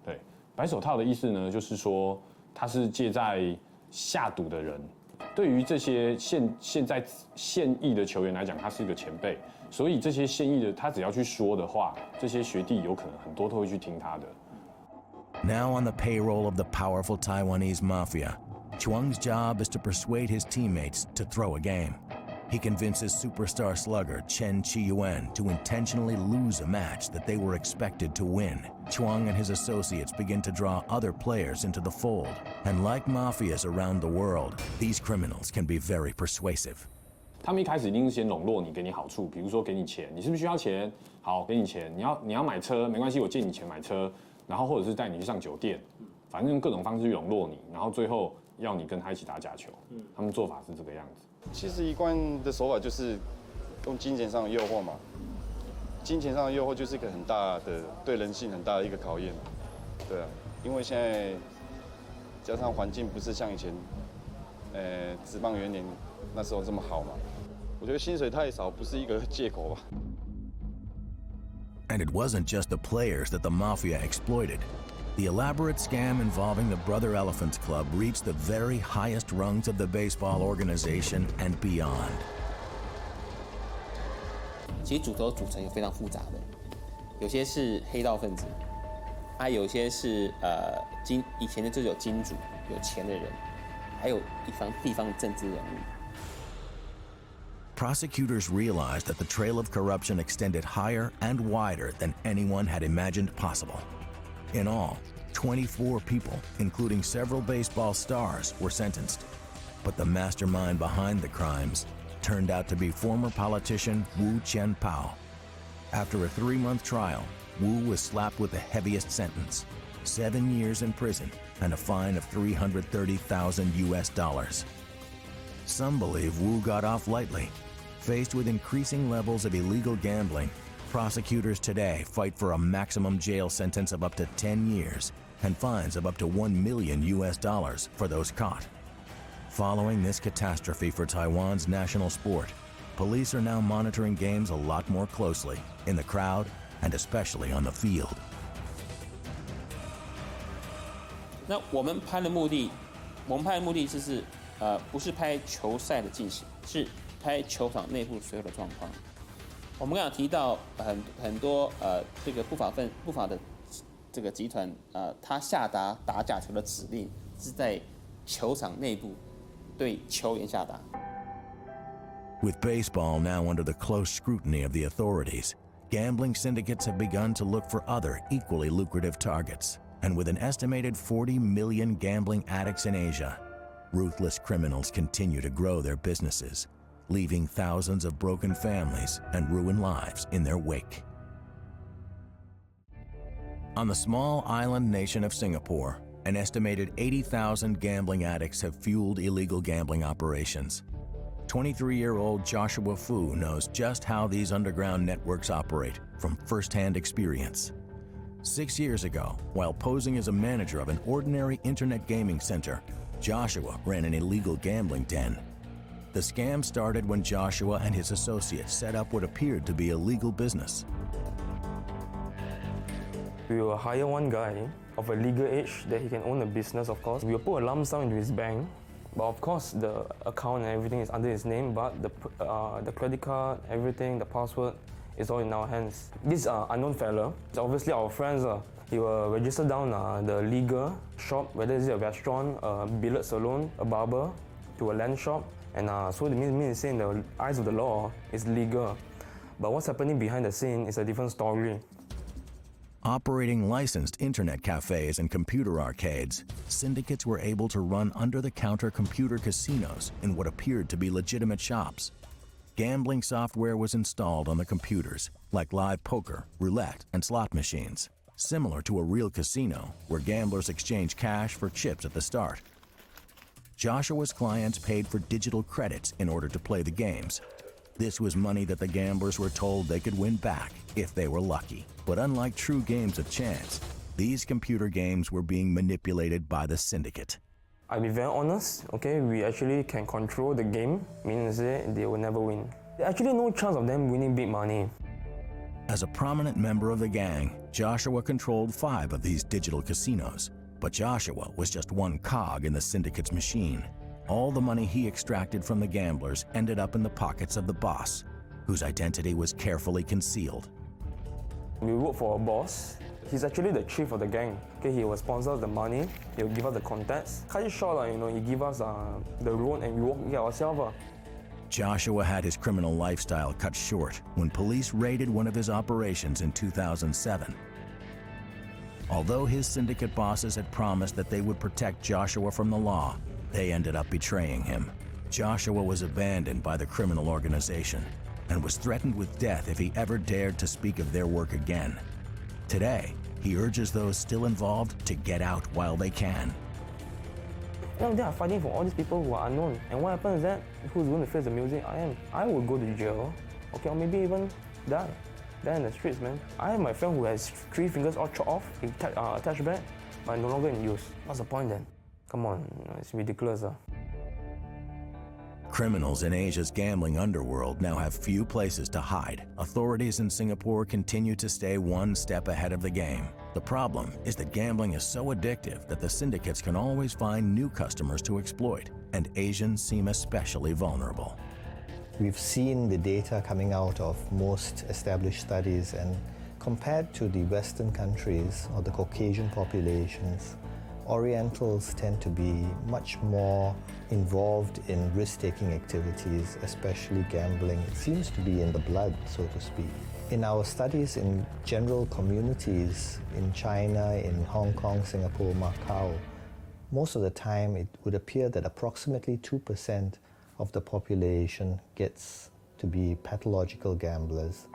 对，白手套的意思呢，就是说他是借在下赌的人。对于这些现在现役的球员来讲，他是一个前辈，所以这些现役的他只要去说的话，这些学弟有可能很多都会去听他的。
Now on the payroll of the powerful Taiwanese mafia, Chuang's job is to persuade his teammates to throw a game. He convinces superstar slugger Chen Qiyuan to intentionally lose a match that they were expected to win. Chuang and his associates begin to draw other players into the fold. And like mafias around the world, these criminals can be very persuasive.
他们一开始一定是先笼络你，给你好处，比如说给你钱，你是不是需要钱？好，给你钱。你要买车，没关系，我借你钱买车。然后或者是带你去上酒店，反正用各种方式去笼络你，然后最后要你跟他一起打假球。他们做法是这个样子。
其实一贯的手法就是用金钱上的诱惑嘛，金钱上的诱惑就是一个很大的对人性很大的一个考验，对啊，因为现在加上环境不是像以前，职棒元年那时候这么好嘛，我觉得薪水太少不是一个借口吧。
And it wasn't just the players that the mafia exploited. The elaborate scam involving the Brother Elephants Club reached the very highest rungs of the baseball organization and beyond.
其实组成有非常复杂的，有些是黑道分子，有些是以前的就有金主、有钱的人，还有地方政治人物。
Prosecutors realized that the trail of corruption extended higher and wider than anyone had imagined possible. In all, 24 people, including several baseball stars, were sentenced. But the mastermind behind the crimes turned out to be former politician Wu Qianpao. After a 3-month trial, Wu was slapped with the heaviest sentence, 7 years in prison and a fine of $330,000. Some believe Wu got off lightly. Faced with increasing levels of illegal gambling, prosecutors today fight for a maximum jail sentence of up to 10 years and fines of up to $1 million for those caught. Following this catastrophe for Taiwan's national sport, police are now monitoring games a lot more closely, in the crowd and especially on the field.
那我们拍的目的就是不是拍球赛的进行，是拍球场内部所有的状况。我们刚刚提到很多这个不法的这个集团他下达打假球的指令是在球场内部对球员下达。
With baseball now under the close scrutiny of the authorities, gambling syndicates have begun to look for other equally lucrative targets. And with an estimated 40 million gambling addicts in Asia, ruthless criminals continue to grow their businesses, leaving thousands of broken families and ruined lives in their wake. On the small island nation of Singapore, an estimated 80,000 gambling addicts have fueled illegal gambling operations. 23-year-old Joshua Fu knows just how these underground networks operate from first-hand experience. 6 years ago, while posing as a manager of an ordinary internet gaming center, Joshua ran an illegal gambling den. The scam started when Joshua and his associates set up what appeared to be a legal business.
We will hire one guy of a legal age that he can own a business, of course. We will put a lump sum into his bank, but of course the account and everything is under his name, but the credit card, everything, the password is all in our hands. This unknown fella is obviously our friends. He will register down the legal shop, whether it's a restaurant, a billiard salon, a barber, to a land shop. And so the means saying the eyes of the law is legal. But what's happening behind the scene is a different story.
Operating licensed internet cafes and computer arcades, syndicates were able to run under-the-counter computer casinos in what appeared to be legitimate shops. Gambling software was installed on the computers, like live poker, roulette, and slot machines, similar to a real casino where gamblers exchange cash for chips at the start. Joshua's clients paid for digital credits in order to play the games. This was money that the gamblers were told they could win back if they were lucky. But unlike true games of chance, these computer games were being manipulated by the syndicate.
I'll be very honest, okay, we actually can control the game, meaning they will never win. There's actually no chance of them winning big money.
As a prominent member of the gang, Joshua controlled 5 of these digital casinos. But Joshua was just one cog in the syndicate's machine. All the money he extracted from the gamblers ended up in the pockets of the boss, whose identity was carefully concealed.
We work for a boss. He's actually the chief of the gang. Okay, he will sponsor the money, he will give us the contacts. Cut it short, he give us the road and we walk it ourselves.
Joshua had his criminal lifestyle cut short when police raided one of his operations in 2007. Although his syndicate bosses had promised that they would protect Joshua from the law, they ended up betraying him. Joshua was abandoned by the criminal organization and was threatened with death if he ever dared to speak of their work again. Today, he urges those still involved to get out while they can.
They are fighting for all these people who are unknown. And what happens is that who's going to face the music? I am. I will go to jail, okay, or maybe even die. Die in the streets, man. I have my friend who has 3 fingers all chopped off, attached back, but no longer in use. What's the point then? Come on, it's ridiculous.
Criminals in Asia's gambling underworld now have few places to hide. Authorities in Singapore continue to stay one step ahead of the game. The problem is that gambling is so addictive that the syndicates can always find new customers to exploit, and Asians seem especially vulnerable.
We've seen the data coming out of most established studies, and compared to the Western countries or the Caucasian populations, Orientals tend to be much more involved in risk-taking activities, especially gambling. It seems to be in the blood, so to speak. In our studies in general communities in China, in Hong Kong, Singapore, Macau, most of the time it would appear that approximately 2% of the population gets to be pathological gamblers.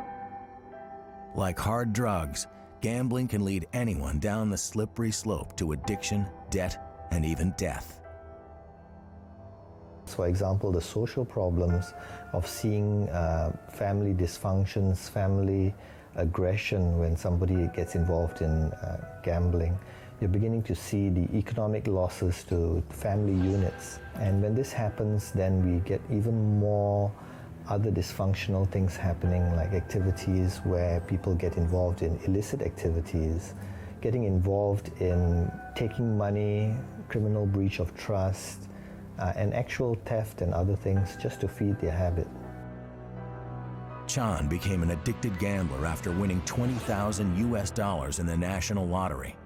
Like hard drugs, gambling can lead anyone down the slippery slope to addiction, debt, and even death.
For example, the social problems of seeing family dysfunctions, family aggression when somebody gets involved in gambling. You're beginning to see the economic losses to family units. And when this happens, then we get even more other dysfunctional things happening, like activities where people get involved in illicit activities, getting involved in taking money, criminal breach of trust, and actual theft and other things just to feed their habit.
Chan became an addicted gambler after winning $20,000 in the national lottery.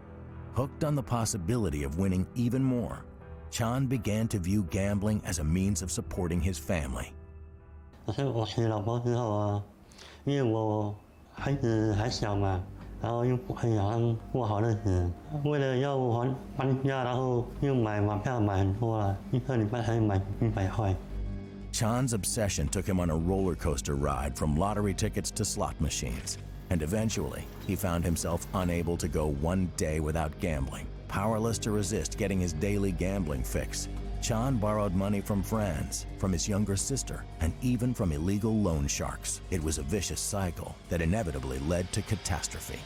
Hooked on the possibility of winning even more, Chan began to view gambling as a means of supporting his family.
可是我娶老婆之后啊，因为我孩子还小嘛，然后又不可以好像过好日子，为了要搬家，然后又买马票买很多了，一个礼拜才买100块。
Chan's obsession took him on a roller coaster ride from lottery tickets to slot machines, and eventually he found himself unable to go one day without gambling. Powerless to resist getting his daily gambling fix, Chan borrowed money from friends, from his younger sister, and even from illegal loan sharks. It was a vicious cycle that inevitably led to catastrophe.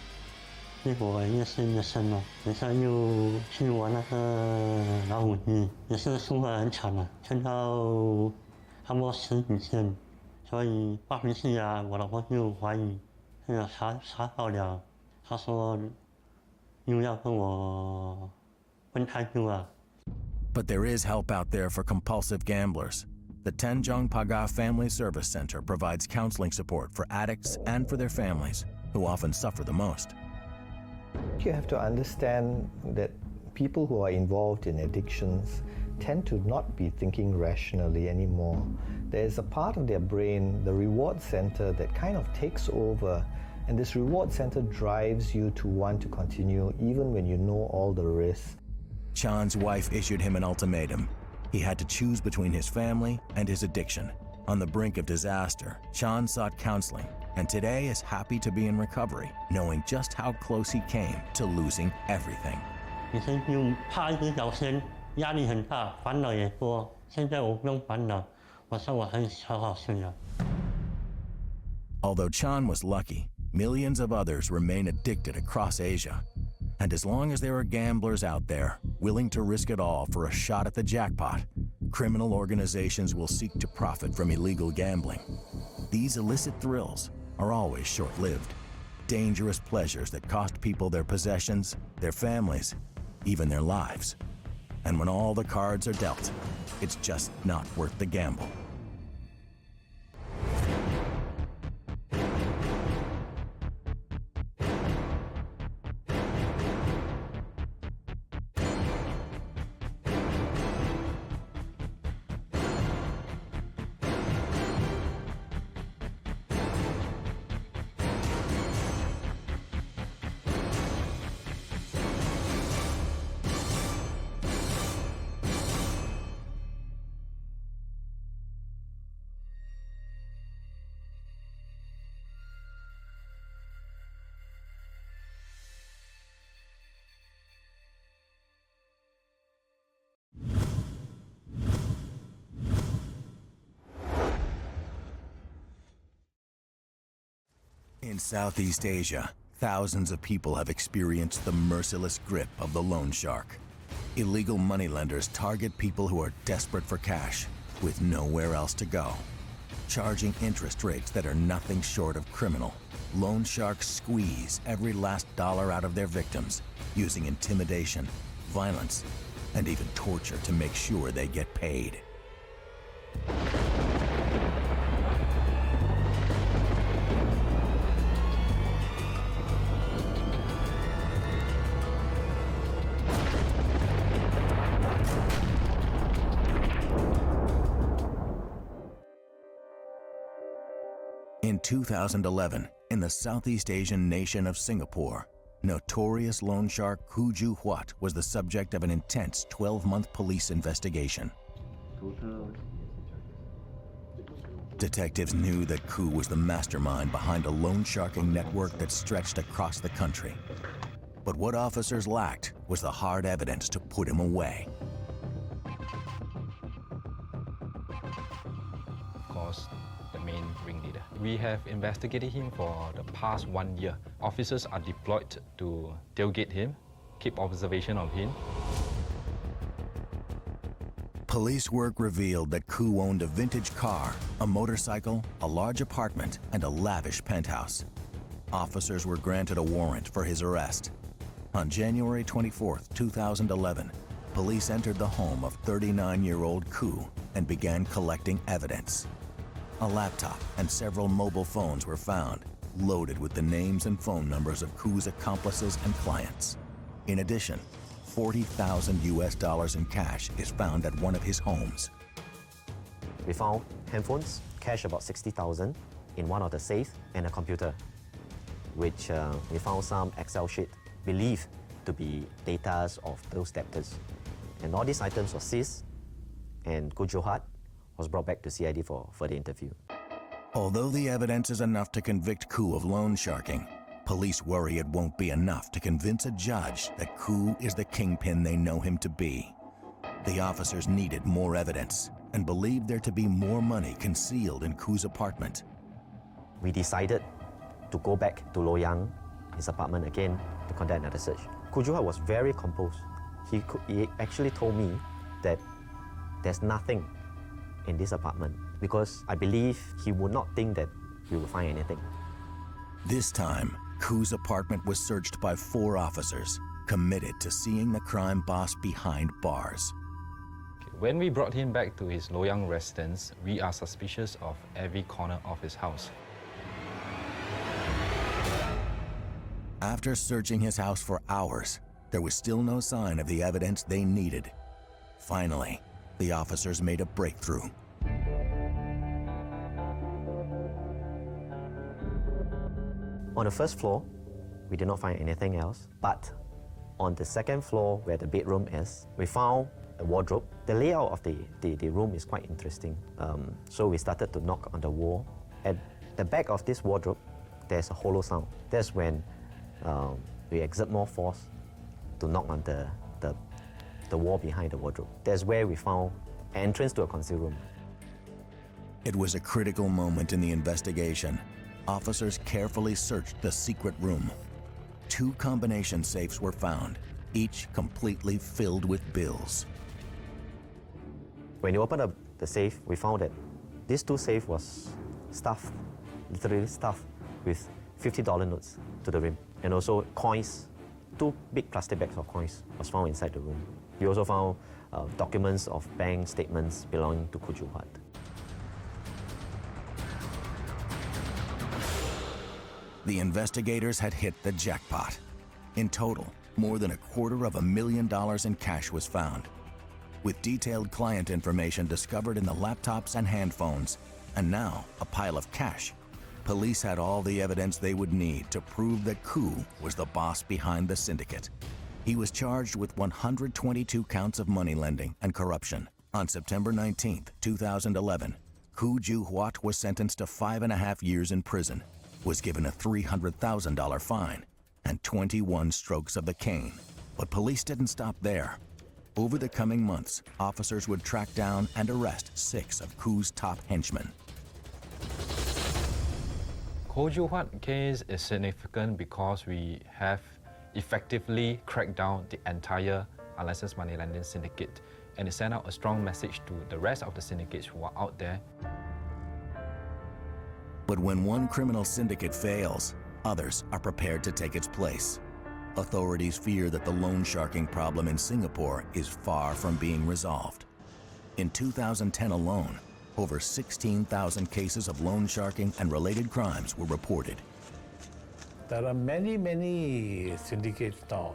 结果越陷越深了，等下又去玩那个老虎机，也是输得很惨了，欠到差不多10几千，所以报回去啊，我老婆就怀疑，查到了，她说又要跟我分开住啊。
But there is help out there for compulsive gamblers. The Tanjong Pagar Family Service Center provides counseling support for addicts and for their families, who often suffer the most.
You have to understand that people who are involved in addictions tend to not be thinking rationally anymore. There's a part of their brain, the reward center, that kind of takes over, and this reward center drives you to want to continue even when you know all the risks.
Chan's wife issued him an ultimatum. He had to choose between his family and his addiction. On the brink of disaster, Chan sought counseling, and today is happy to be in recovery, knowing just how close he came to losing everything.
以前就怕一直小钱，压力很大，烦恼也多。现在我不用烦恼，我生活很好好睡了。
Although Chan was lucky, millions of others remain addicted across Asia. And as long as there are gamblers out there willing to risk it all for a shot at the jackpot, criminal organizations will seek to profit from illegal gambling. These illicit thrills are always short-lived, dangerous pleasures that cost people their possessions, their families, even their lives. And when all the cards are dealt, it's just not worth the gamble. In Southeast Asia, thousands of people have experienced the merciless grip of the loan shark. Illegal moneylenders target people who are desperate for cash, with nowhere else to go. Charging interest rates that are nothing short of criminal, loan sharks squeeze every last dollar out of their victims, using intimidation, violence, and even torture to make sure they get paid. In 2011, in the Southeast Asian nation of Singapore, notorious loan shark Khoo Joo Huat was the subject of an intense 12-month police investigation. Detectives knew that Khoo was the mastermind behind a loan sharking network that stretched across the country. But what officers lacked was the hard evidence to put him away.
Of course, the main ringleader. We have investigated him for the past 1 year. Officers are deployed to tailgate him, keep observation of him.
Police work revealed that Khoo owned a vintage car, a motorcycle, a large apartment, and a lavish penthouse. Officers were granted a warrant for his arrest. On January 24, 2011, police entered the home of 39-year-old Khoo and began collecting evidence. A laptop and several mobile phones were found, loaded with the names and phone numbers of Khoo's accomplices and clients. In addition, $40,000 in cash is found at one of his homes.
We found handphones, cash about 60,000 in one of the safes, and a computer, which we found some Excel sheet believed to be data of those debtors. And all these items were seized, and Khoo Joo Huat was brought back to CID for further interview.
Although the evidence is enough to convict Khoo of loan sharking, police worry it won't be enough to convince a judge that Khoo is the kingpin they know him to be. The officers needed more evidence and believed there to be more money concealed in Khoo's apartment.
We decided to go back to Loyang, his apartment again, to conduct another search. Khoo Joo Huat was very composed. He actually told me that there's nothing in this apartment because I believe he would not think that we will find anything.
This time, Khoo's apartment was searched by 4 officers committed to seeing the crime boss behind bars.
When we brought him back to his Loyang residence, we are suspicious of every corner of his house.
After searching his house for hours, there was still no sign of the evidence they needed. Finally, the officers made a breakthrough.
On the first floor, we did not find anything else, but on the second floor where the bedroom is, we found a wardrobe. The layout of the room is quite interesting. So we started to knock on the wall. At the back of this wardrobe, there's a hollow sound. That's when we exert more force to knock on the wall behind the wardrobe. That's where we found an entrance to a concealed room.
It was a critical moment in the investigation. Officers carefully searched the secret room. 2 combination safes were found, each completely filled with bills.
When you open up the safe, we found that these 2 safes was stuffed, literally stuffed, with $50 notes to the rim. And also coins, 2 big plastic bags of coins was found inside the room. We also found documents of bank statements belonging to Khoo Joo Huat.
The investigators had hit the jackpot. In total, more than $250,000 in cash was found. With detailed client information discovered in the laptops and handphones, and now a pile of cash, police had all the evidence they would need to prove that Khoo was the boss behind the syndicate. He was charged with 122 counts of money lending and corruption. On September 19, 2011, Khoo Joo Huat was sentenced to 5.5 years in prison, was given a $300,000 fine and 21 strokes of the cane. But police didn't stop there. Over the coming months, officers would track down and arrest 6 of Khoo's top henchmen.
Khoo Joo Huat case is significant because we have effectively cracked down the entire unlicensed money lending syndicate, and it sent out a strong message to the rest of the syndicates who are out there.
But when one criminal syndicate fails, others are prepared to take its place. Authorities fear that the loan sharking problem in Singapore is far from being resolved. In 2010 alone, over 16,000 cases of loan sharking and related crimes were reported.
There are many syndicates now,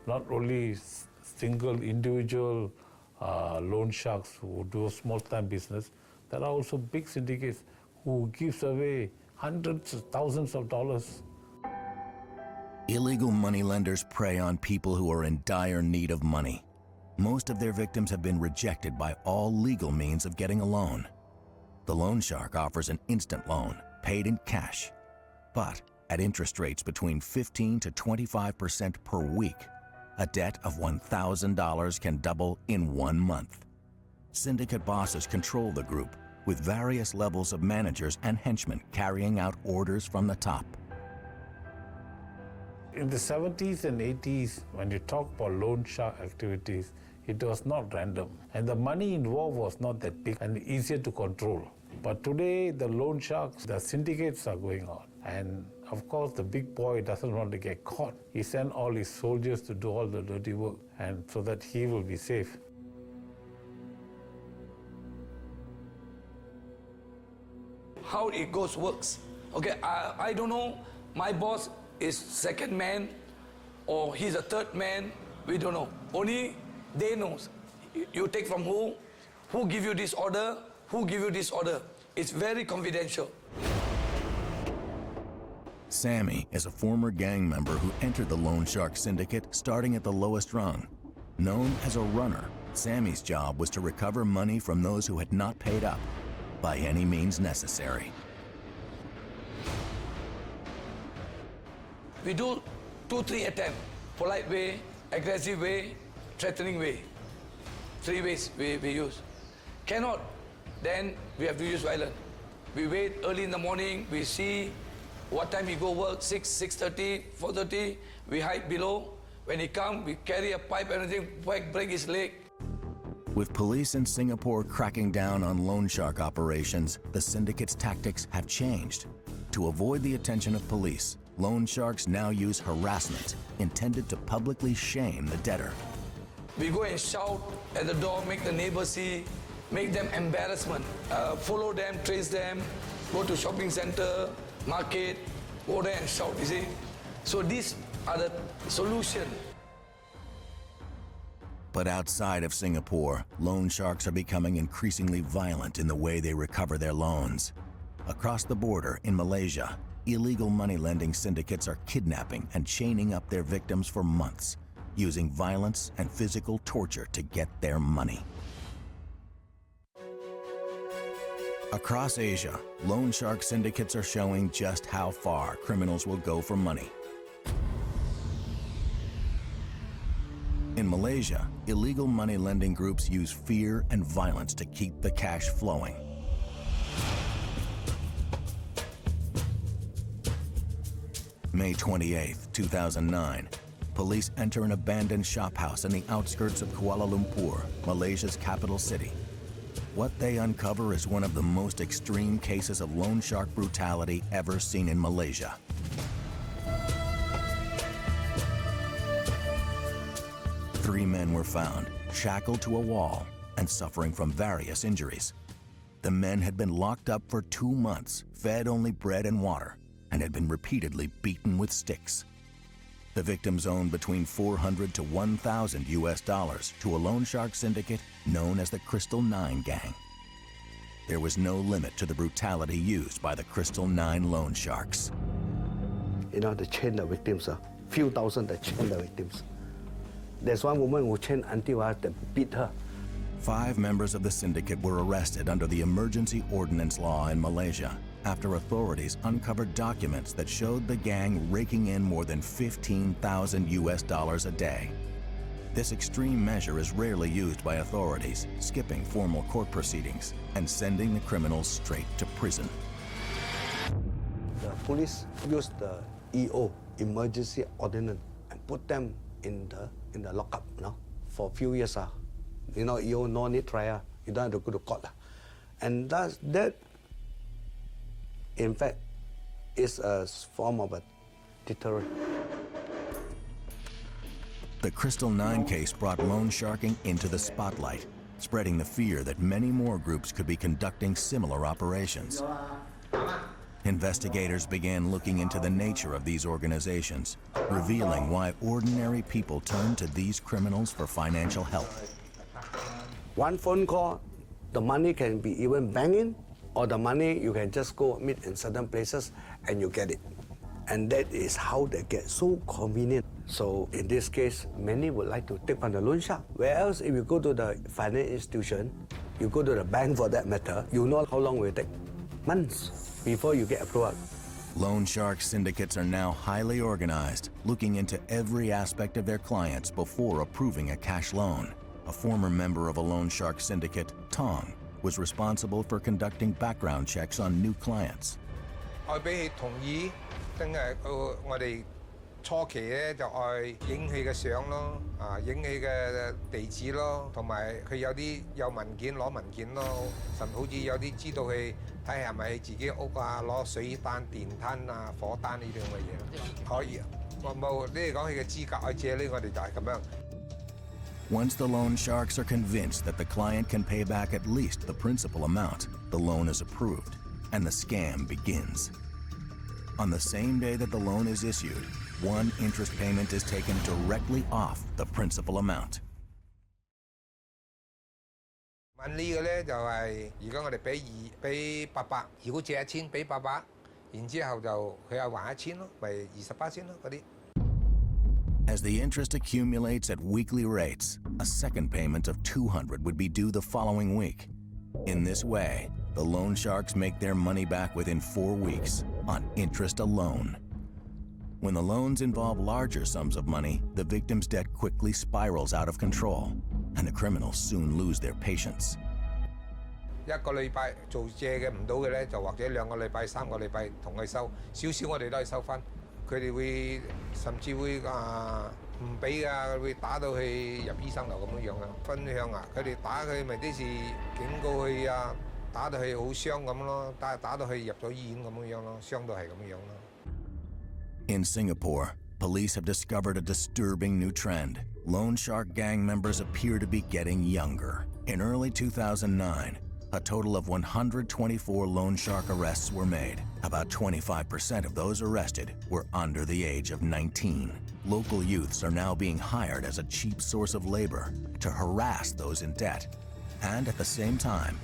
not only single individual loan sharks who do small-time business. There are also big syndicates who gives away hundreds of thousands of dollars.
Illegal moneylenders prey on people who are in dire need of money. Most of their victims have been rejected by all legal means of getting a loan. The loan shark offers an instant loan, paid in cash, but at interest rates between 15 to 25% per week. A debt of $1,000 can double in 1 month. Syndicate bosses control the group, with various levels of managers and henchmen carrying out orders from the top.
In the 70s and 80s, when you talk about loan shark activities, it was not random. And the money involved was not that big and easier to control. But today, the loan sharks, the syndicates are going on. And of course, the big boy doesn't want to get caught. He sent all his soldiers to do all the dirty work, and so that he will be safe.
How it works. Okay, I don't know. My boss is second man or he's a third man. We don't know. Only they know. You take from who give you this order, who give you this order. It's very confidential.
Sammy is a former gang member who entered the loan shark syndicate starting at the lowest rung. Known as a runner, Sammy's job was to recover money from those who had not paid up by any means necessary.
We do 2-3 attempts. Polite way, aggressive way, threatening way. 3 ways we use. Cannot, then we have to use violence. We wait early in the morning, we see what time he go work, 6, 6:30, 4:30, we hide below. When he come, we carry a pipe and everything, break his leg.
With police in Singapore cracking down on loan shark operations, the syndicate's tactics have changed. To avoid the attention of police, loan sharks now use harassment intended to publicly shame the debtor.
We go and shout at the door, make the neighbors see, make them embarrassment. Follow them, trace them, go to shopping center, market, go there and shout, you see. So these are the solution.
But outside of Singapore, loan sharks are becoming increasingly violent in the way they recover their loans. Across the border in Malaysia, illegal money lending syndicates are kidnapping and chaining up their victims for months, using violence and physical torture to get their money. Across Asia, loan shark syndicates are showing just how far criminals will go for money. In Malaysia, illegal money lending groups use fear and violence to keep the cash flowing. May 28, 2009, police enter an abandoned shophouse in the outskirts of Kuala Lumpur, Malaysia's capital city. What they uncover is one of the most extreme cases of loan shark brutality ever seen in Malaysia. Three men were found, shackled to a wall and suffering from various injuries. The men had been locked up for 2 months, fed only bread and water, and had been repeatedly beaten with sticks. The victims owned between $400 to $1,000 to a loan shark syndicate known as the Crystal 9 Gang. There was no limit to the brutality used by the Crystal 9 loan sharks.
You know, they chain the victims, few thousand they chain the victims. There's one woman who chained until they beat her.
5 members of the syndicate were arrested under the emergency ordinance law in Malaysia after authorities uncovered documents that showed the gang raking in more than $15,000 a day. This extreme measure is rarely used by authorities, skipping formal court proceedings and sending the criminals straight to prison.
The police used the EO, emergency ordinance, and put them in the lockup, for a few years. EO no need trial, you don't have to go to court. And that in fact, is a form of a deterrent.
The Crystal 9 case brought loan sharking into the spotlight, spreading the fear that many more groups could be conducting similar operations. Investigators began looking into the nature of these organizations, revealing why ordinary people turn to these criminals for financial help.
One phone call, the money can be even banked in, or the money you can just go meet in certain places and you get it. And that is how they get so convenient. So in this case, many would like to take on the loan shark. Whereas if you go to the financial institution, you go to the bank for that matter, you know how long it will take. Months before you get approved.
Loan shark syndicates are now highly organized, looking into every aspect of their clients before approving a cash loan. A former member of a loan shark syndicate, Tong, was responsible for conducting background checks on new clients.
我俾佢同意，真係我哋初期咧就愛影佢嘅相咯，影佢嘅地址咯，同埋佢有文件攞文件咯，甚至好似有啲知道佢睇係咪自己屋啊，攞水單、電單啊、火單呢啲咁嘅嘢咯，可以啊。冇你哋講佢嘅資格去借呢，我哋就係咁樣。
Once the loan sharks are convinced that the client can pay back at least the principal amount, the loan is approved, and the scam begins. On the same day that the loan is issued, one interest payment is taken directly off the principal amount.
問呢個咧就係，如果我哋俾800，如果借1000俾800，然之後就佢又還1000咯，咪28%咯嗰啲。
As the interest accumulates at weekly rates, a second payment of $200 would be due the following week. In this way, the loan sharks make their money back within 4 weeks on interest alone. When the loans involve larger sums of money, the victim's debt quickly spirals out of control, and the criminals soon lose their patience.
一個禮拜做借嘅唔到嘅咧，就或者2個禮拜、3個禮拜同佢收，少少我哋都係收翻。佢哋會甚至會唔俾㗎，會打到去入醫生樓咁樣啊。分享啊，佢哋打佢咪啲是警告佢啊，打到佢好傷咁咯，打到佢入咗醫院咁樣咯，傷到係咁樣咯。
In Singapore, police have discovered a disturbing new trend. Loan shark gang members appear to be getting younger. In early 2009, a total of 124 loan shark arrests were made. About 25% of those arrested were under the age of 19. Local youths are now being hired as a cheap source of labor to harass those in debt, and at the same time,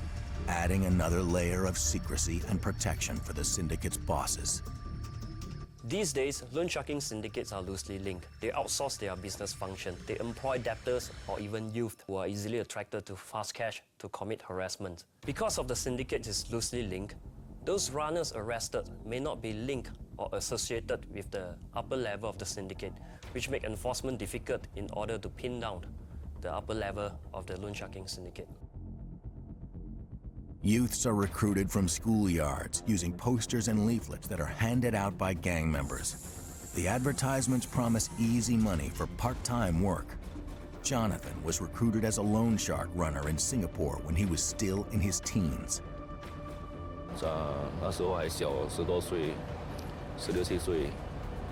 adding another layer of secrecy and protection for the syndicate's bosses.
These days, loan sharking syndicates are loosely linked. They outsource their business function. They employ debtors or even youth who are easily attracted to fast cash to commit harassment. Because of the syndicate is loosely linked, those runners arrested may not be linked or associated with the upper level of the syndicate, which make enforcement difficult in order to pin down the upper level of the loan sharking syndicate.
Youths are recruited from schoolyards using posters and leaflets that are handed out by gang members. The advertisements promise easy money for part-time work. Jonathan was recruited as a loan shark runner in Singapore when he was still in his teens.
那时候还小，10多岁，16、17岁，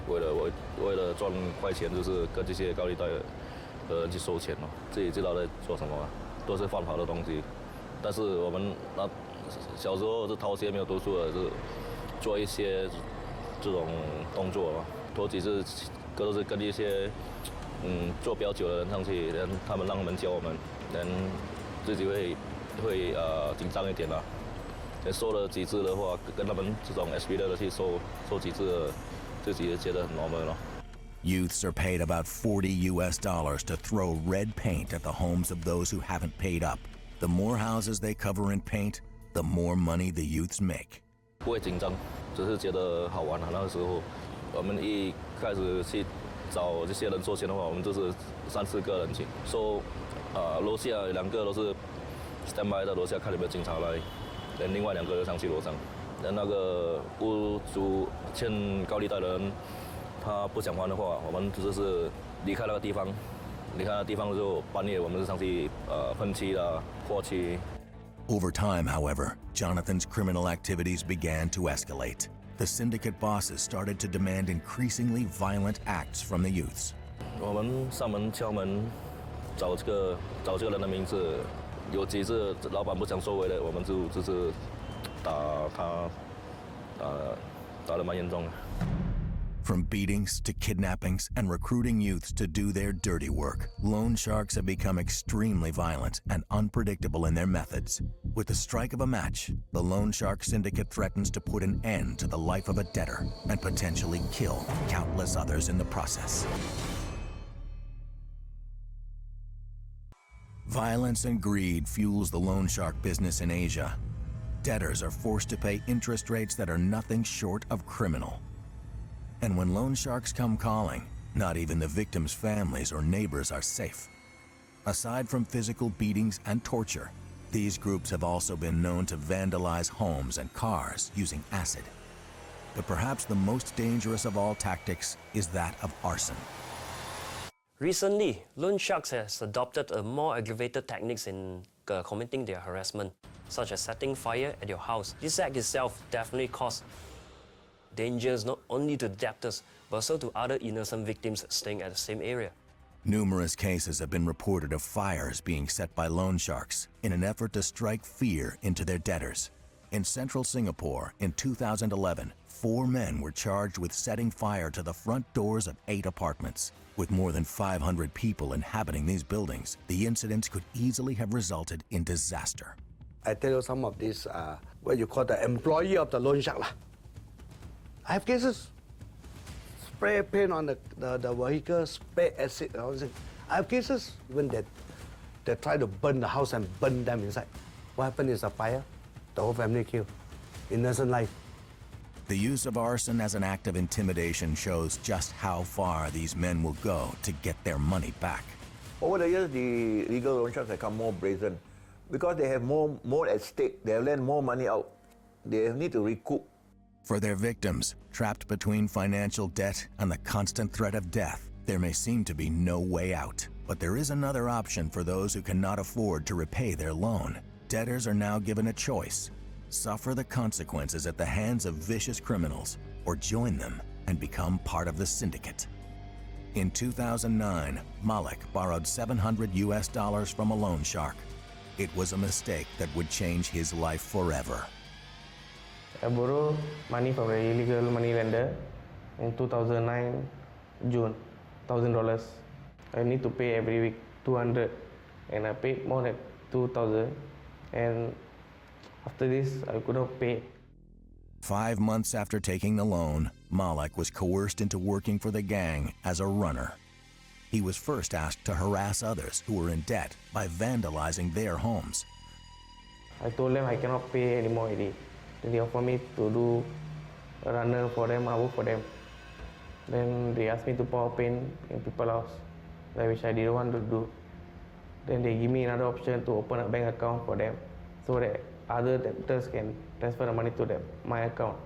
为了赚快钱，就是跟这些高利贷的人去收钱嘛。自己知道在做什么，都是犯法的东西。但是我们小时候是偷些没有读书的，是做一些这种动作嘛。头几次都是跟一些做比较久的人上去，让他们教我们，自己会紧张一点啦。收了几次的话，跟他们这种 SB 的去收几次，自己也觉得很 normal 咯。
Youths are paid about $40 to throw red paint at the homes of those who haven't paid up. The more houses they cover in paint, the more money the youths make.
不会紧张，只是觉得好玩啊。那个时候，我们一开始去找这些人收钱的话，我们就是3、4个人去收，楼下2个都是 standby 在楼下看有没有警察来，另外2个就上去楼上。那个屋主欠高利贷的人，他不想还的话，我们就是离开那个地方。离开那地方就半夜，我们就上去喷漆啦、泼漆。
Over time, however, Jonathan's criminal activities began to escalate. The syndicate bosses started to demand increasingly violent acts from the youths.
我们上门敲门，找这个人的名字，有几次老板不想收回来，我们就是打他，打得蛮严重的。
From beatings to kidnappings and recruiting youths to do their dirty work, loan sharks have become extremely violent and unpredictable in their methods. With the strike of a match, the loan shark syndicate threatens to put an end to the life of a debtor and potentially kill countless others in the process. Violence and greed fuels the loan shark business in Asia. Debtors are forced to pay interest rates that are nothing short of criminal. And when loan sharks come calling, not even the victims' families or neighbors are safe. Aside from physical beatings and torture, these groups have also been known to vandalize homes and cars using acid. But perhaps the most dangerous of all tactics is that of arson.
Recently, loan sharks has adopted a more aggravated techniques in committing their harassment, such as setting fire at your house. This act itself definitely causes dangers not only to debtors, but also to other innocent victims staying at the same area.
Numerous cases have been reported of fires being set by loan sharks in an effort to strike fear into their debtors. In central Singapore, in 2011, 4 men were charged with setting fire to the front doors of 8 apartments. With more than 500 people inhabiting these buildings, the incidents could easily have resulted in disaster.
I tell you some of these, what you call the employee of the loan shark. I have cases, spray paint on the vehicle, spray acid. I have cases when they try to burn the house and burn them inside. What happened is a fire, the whole family killed, innocent life.
The use of arson as an act of intimidation shows just how far these men will go to get their money back.
Over the years, the legal loan sharks have become more brazen because they have more at stake. They have lent more money out. They need to recoup.
For their victims, trapped between financial debt and the constant threat of death, there may seem to be no way out. But there is another option for those who cannot afford to repay their loan. Debtors are now given a choice: suffer the consequences at the hands of vicious criminals, or join them and become part of the syndicate. In 2009, Malik borrowed $700 from a loan shark. It was a mistake that would change his life forever.
I borrowed money from an illegal money lender in 2009, June, $1,000. I need to pay every week $200, and I paid more than $2,000. And after this, I could not pay.
5 months after taking the loan, Malik was coerced into working for the gang as a runner. He was first asked to harass others who were in debt by vandalizing their homes.
I told them I cannot pay anymore already. Then they offered me to do a runner for them, I work for them. Then they asked me to pour paint in people's house, which I didn't want to do. Then they give me another option to open a bank account for them, so that other debtors can transfer the money to them, my account.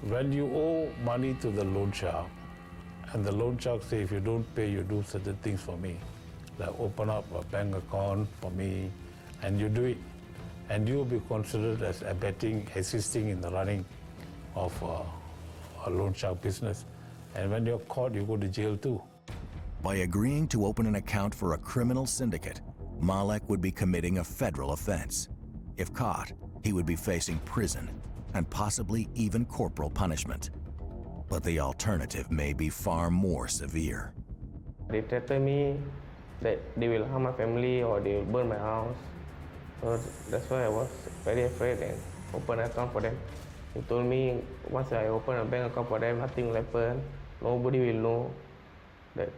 When you owe money to the loan shark, and the loan shark say, if you don't pay, you do certain things for me, like open up a bank account for me, and you do it, and you will be considered as abetting, assisting in the running of a loan shark business. And when you're caught, you go to jail too.
By agreeing to open an account for a criminal syndicate, Malik would be committing a federal offense. If caught, he would be facing prison and possibly even corporal punishment. But the alternative may be far more severe.
They threatened me that they will harm my family or they will burn my house. So that's why I was very afraid and opened an account for them. They told me once I open a bank account for them, nothing will happen. Nobody will know. That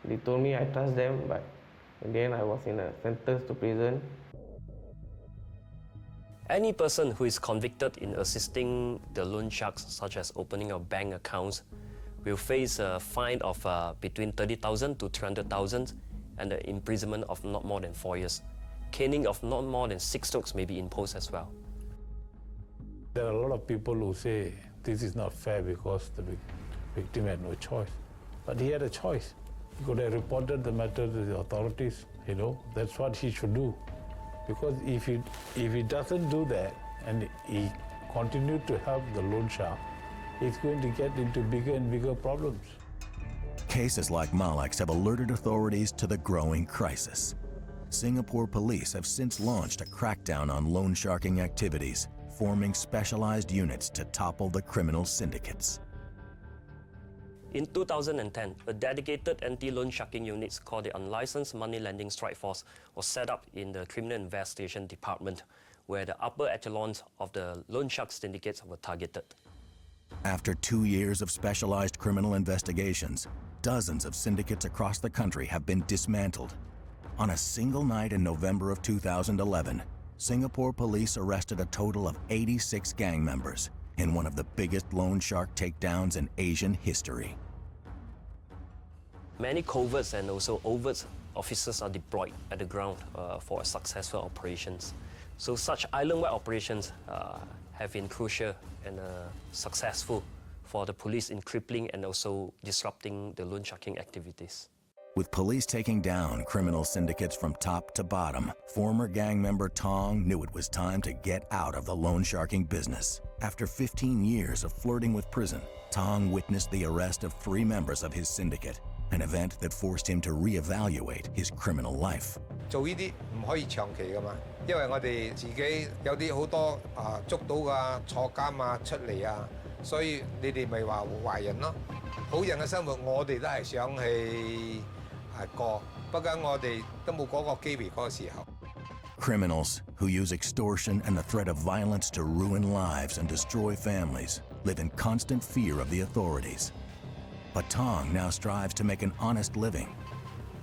they told me I trust them, but in the end I was sentenced to prison.
Any person who is convicted in assisting the loan sharks, such as opening of bank accounts, will face a fine of between 30,000 to 300,000 and the imprisonment of not more than 4 years. Caning of not more than 6 strokes may be imposed as well.
There are a lot of people who say this is not fair because the victim had no choice. But he had a choice. He could have reported the matter to the authorities, that's what he should do. Because if he doesn't do that and he continued to help the loan shark, he's going to get into bigger and bigger problems.
Cases like Malik's have alerted authorities to the growing crisis. Singapore police have since launched a crackdown on loan sharking activities, forming specialized units to topple the criminal syndicates.
In 2010, a dedicated anti-loan sharking unit called the Unlicensed Money Lending Strike Force was set up in the Criminal Investigation Department, where the upper echelons of the loan shark syndicates were targeted.
After 2 years of specialized criminal investigations, dozens of syndicates across the country have been dismantled. On a single night in November of 2011, Singapore police arrested a total of 86 gang members in one of the biggest loan shark takedowns in Asian history.
Many coverts and also overt officers are deployed at the ground for successful operations. So such island-wide operations have been crucial and successful for the police in crippling and also disrupting the loan sharking activities.
With police taking down criminal syndicates from top to bottom, former gang member Tong knew it was time to get out of the loan sharking business. After 15 years of flirting with prison, Tong witnessed the arrest of 3 members of his syndicate, an event that forced him to reevaluate his criminal life.
做呢啲唔可以長期噶嘛，因為我哋自己有啲好多捉到啊、坐監啊、出嚟啊，所以你哋咪話壞人咯。好人嘅生活我哋都係想去過，不過我哋都冇嗰個機會嗰個時候。
Criminals who use extortion and the threat of violence to ruin lives and destroy families live in constant fear of the authorities. But Tong now strives to make an honest living.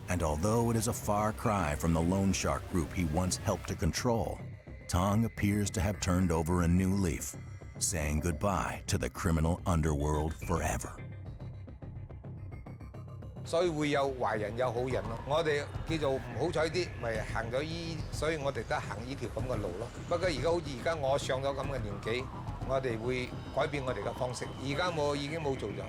And although it is a far cry from the loan shark group he once helped to control, Tong appears to have turned over a new leaf, saying goodbye to the criminal underworld forever.
所以會有壞人有好人咯。我哋叫做唔好彩啲，咪行咗所以我哋都行呢條咁嘅路咯。不過而家我上咗咁嘅年紀，我哋會改變我哋嘅方式。而家我已經冇做咗。